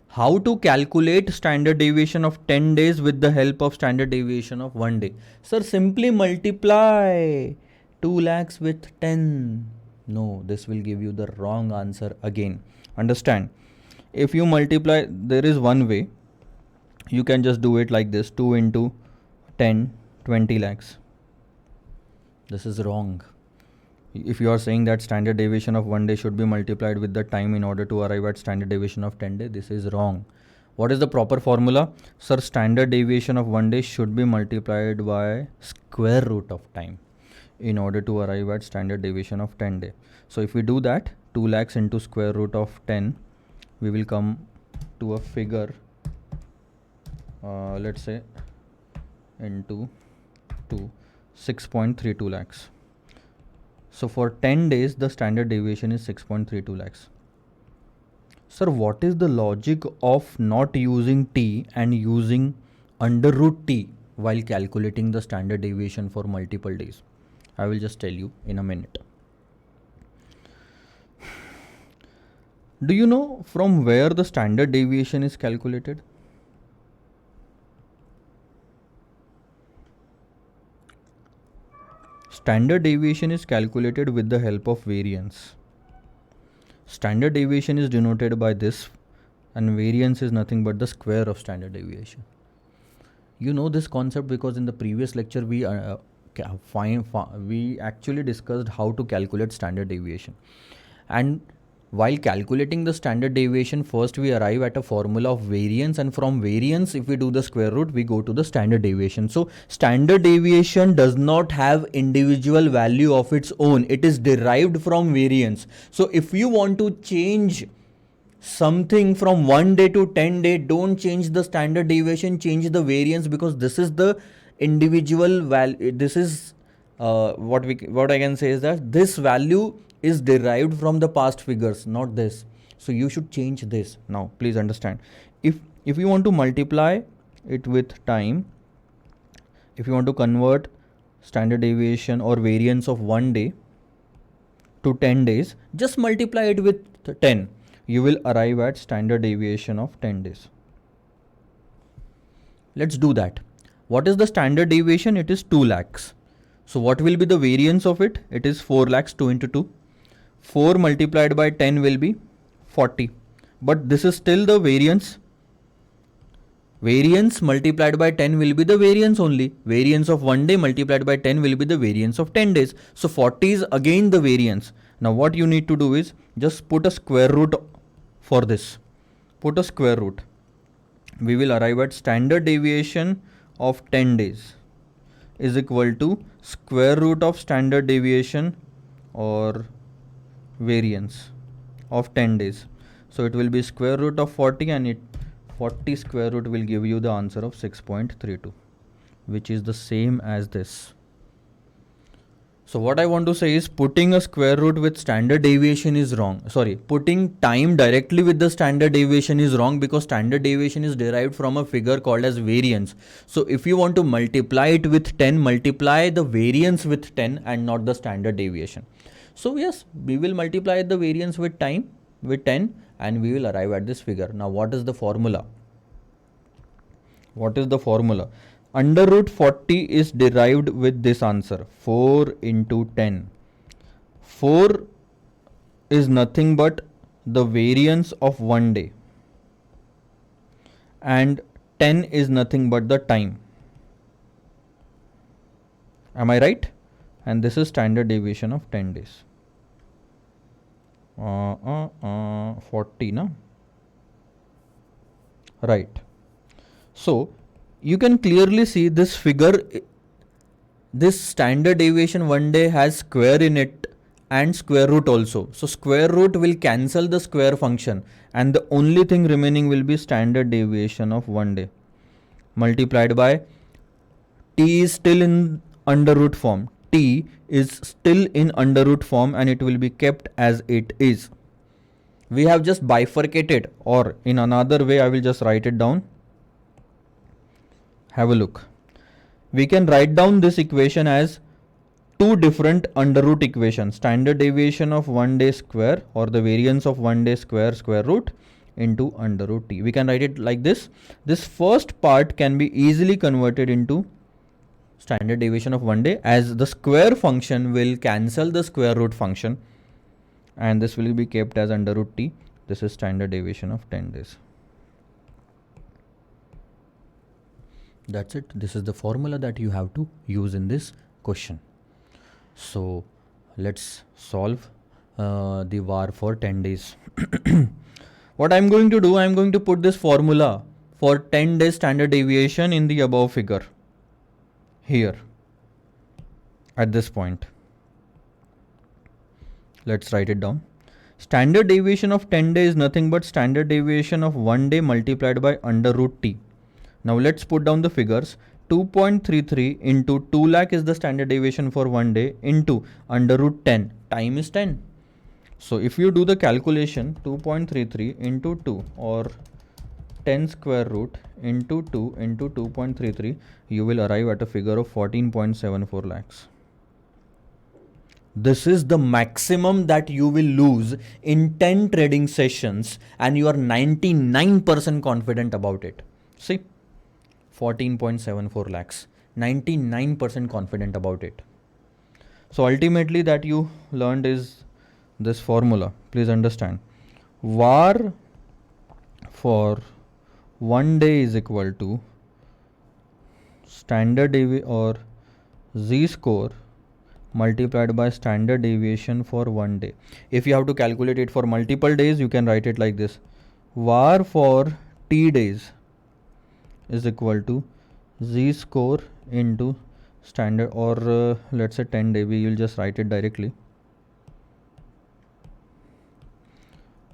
How to calculate standard deviation of 10 days with the help of standard deviation of 1 day? Sir, simply multiply 2 lakhs with 10. No, this will give you the wrong answer again. Understand? If you multiply, there is one way. You can just do it like this: 2 into 10, 20 lakhs. This is wrong. If you are saying that standard deviation of 1 day should be multiplied with the time in order to arrive at standard deviation of 10 days, this is wrong. What is the proper formula? Sir, standard deviation of 1 day should be multiplied by square root of time in order to arrive at standard deviation of 10 day. So if we do that, 2 lakhs into square root of 10, we will come to a figure, let's say into 6.32 lakhs. So for 10 days, the standard deviation is 6.32 lakhs. Sir, what is the logic of not using t and using under root t while calculating the standard deviation for multiple days? I will just tell you in a minute. Do you know from where the standard deviation is calculated? Standard deviation is calculated with the help of variance. Standard deviation is denoted by this, and variance is nothing but the square of standard deviation. You know this concept because in the previous lecture we actually discussed how to calculate standard deviation. And while calculating the standard deviation, first we arrive at a formula of variance, and from variance, if we do the square root, we go to the standard deviation. So standard deviation does not have individual value of its own. It is derived from variance. So if you want to change something from 1 day to 10 day, don't change the standard deviation, change the variance, because this is the individual value. This is what I can say is that this value is derived from the past figures, not this. So you should change this. Now please understand, if you want to multiply it with time, if you want to convert standard deviation or variance of 1 day to 10 days, just multiply it with 10. You will arrive at standard deviation of 10 days. Let's do that. What is the standard deviation? It is 2 lakhs. So what will be the variance of it? It is 4 lakhs, 2 into 2. 4 multiplied by 10 will be 40. But this is still the variance. Variance multiplied by 10 will be the variance only. Variance of 1 day multiplied by 10 will be the variance of 10 days. So 40 is again the variance. Now what you need to do is just put a square root for this. Put a square root. We will arrive at standard deviation of 10 days is equal to square root of standard deviation or variance of 10 days. So it will be square root of 40, and 40 square root will give you the answer of 6.32, which is the same as this. So what I want to say is putting a square root with standard deviation is wrong. Sorry, putting time directly with the standard deviation is wrong, because standard deviation is derived from a figure called as variance. So if you want to multiply it with 10, multiply the variance with 10 and not the standard deviation. So yes, we will multiply the variance with time with 10 and we will arrive at this figure. Now what is the formula? What is the formula? Under root 40 is derived with this answer, 4 into 10. 4 is nothing but the variance of one day and 10 is nothing but the time. Am I right? And this is standard deviation of 10 days. 40, no? Right. So you can clearly see this figure, this standard deviation one day has square in it and square root also. So square root will cancel the square function and the only thing remaining will be standard deviation of one day multiplied by t is still in under root form. T is still in under root form and it will be kept as it is. We have just bifurcated, or in another way I will just write it down. Have a look. We can write down this equation as two different under root equations. Standard deviation of one day square, or the variance of one day square root into under root t. We can write it like this. This first part can be easily converted into standard deviation of one day, as the square function will cancel the square root function and this will be kept as under root t. This is standard deviation of 10 days. That's it. This is the formula that you have to use in this question. So let's solve the VAR for 10 days. What I'm going to do, I'm going to put this formula for 10 days standard deviation in the above figure here at this point. Let's write it down. Standard deviation of 10 days is nothing but standard deviation of one day multiplied by under root t. Now let's put down the figures. 2.33 into 2 lakh is the standard deviation for one day into under root 10. Time is 10. So if you do the calculation, 2.33 into 2 or 10 square root into 2 into 2.33, you will arrive at a figure of 14.74 lakhs. This is the maximum that you will lose in 10 trading sessions and you are 99% confident about it. See, 14.74 lakhs, 99% confident about it. So ultimately that you learned is this formula. Please understand. VAR for one day is equal to standard deviation or z score multiplied by standard deviation for one day. If you have to calculate it for multiple days, you can write it like this. VAR for t days is equal to z score into standard, or let's say 10 day, we will just write it directly.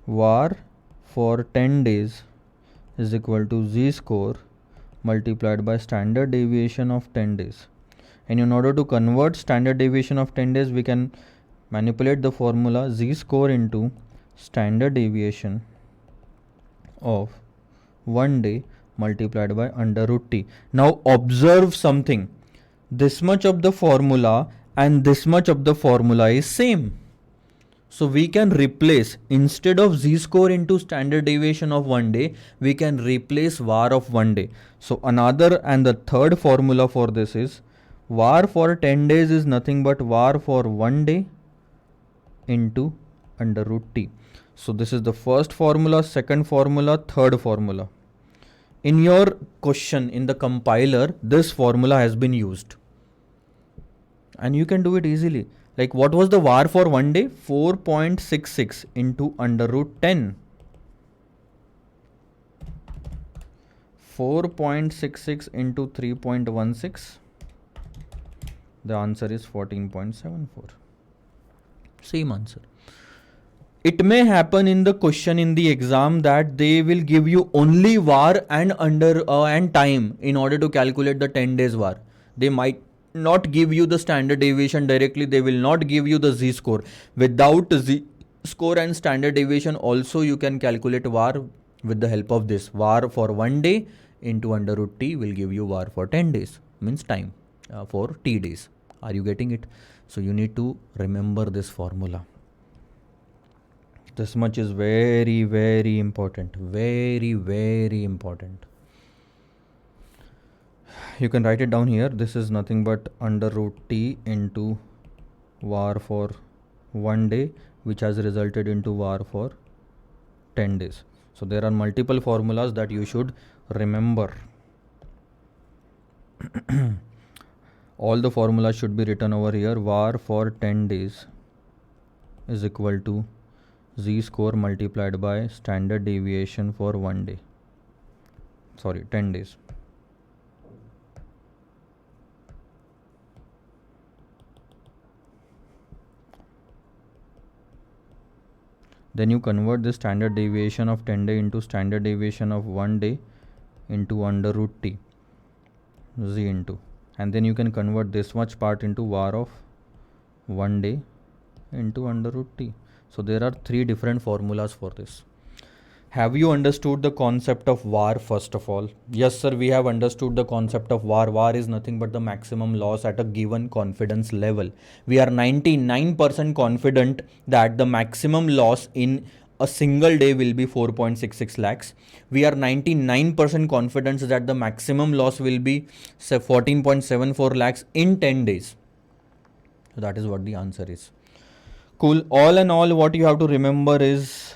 VAR for 10 days is equal to z score multiplied by standard deviation of 10 days. And in order to convert standard deviation of 10 days, we can manipulate the formula z score into standard deviation of one day multiplied by under root t. Now observe something. This much of the formula and this much of the formula is same. So we can replace, instead of z score into standard deviation of one day, we can replace VAR of one day. So another and the third formula for this is VAR for 10 days is nothing but VAR for one day into under root t. So this is the first formula, second formula, third formula. In your question in the compiler, this formula has been used. And you can do it easily. Like what was the VAR for one day? 4.66 into under root 10. 4.66 into 3.16. The answer is 14.74. Same answer. It may happen in the question in the exam that they will give you only VAR and under and time in order to calculate the 10 days VAR. They might not give you the standard deviation directly. They will not give you the z-score. Without z-score and standard deviation also you can calculate VAR with the help of this. VAR for 1 day into under root t will give you VAR for 10 days, means time for t days. Are you getting it? So you need to remember this formula. This much is very, very important. Very, very important. You can write it down here. This is nothing but under root t into VAR for 1 day, which has resulted into VAR for 10 days. So there are multiple formulas that you should remember. All the formulas should be written over here. VAR for 10 days is equal to z-score multiplied by standard deviation for 1 day. Sorry, 10 days. Then you convert the standard deviation of 10 day into standard deviation of 1 day into under root t, z into, and then you can convert this much part into VAR of 1 day into under root t. So there are 3 different formulas for this. Have you understood the concept of VAR first of all? Yes sir, we have understood the concept of VAR. VAR is nothing but the maximum loss at a given confidence level. We are 99% confident that the maximum loss in a single day will be 4.66 lakhs. We are 99% confident that the maximum loss will be 14.74 lakhs in 10 days. So that is what the answer is. Cool. All in all, what you have to remember is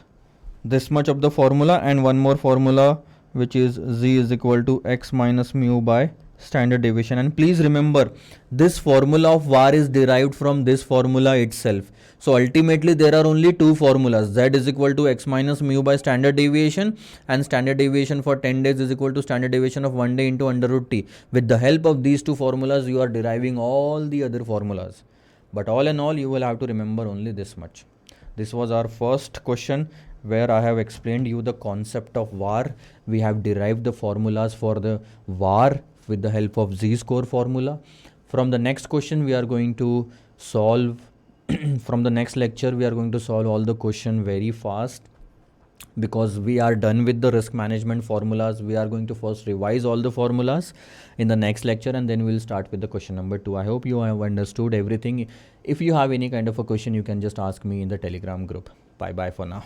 this much of the formula and one more formula, which is z is equal to x minus mu by standard deviation. And please remember, this formula of VAR is derived from this formula itself. So ultimately there are only 2 formulas. Z is equal to x minus mu by standard deviation, and standard deviation for 10 days is equal to standard deviation of 1 day into under root t. With the help of these 2 formulas, you are deriving all the other formulas. But all in all, you will have to remember only this much. This was our first question, where I have explained you the concept of VAR. We have derived the formulas for the VAR with the help of z-score formula. From the next question, we are going to solve from the next lecture, we are going to solve all the question very fast, because we are done with the risk management formulas. We are going to first revise all the formulas in the next lecture, and then we'll start with the question number 2. I hope you have understood everything. If you have any kind of a question, you can just ask me in the Telegram group. Bye bye for now.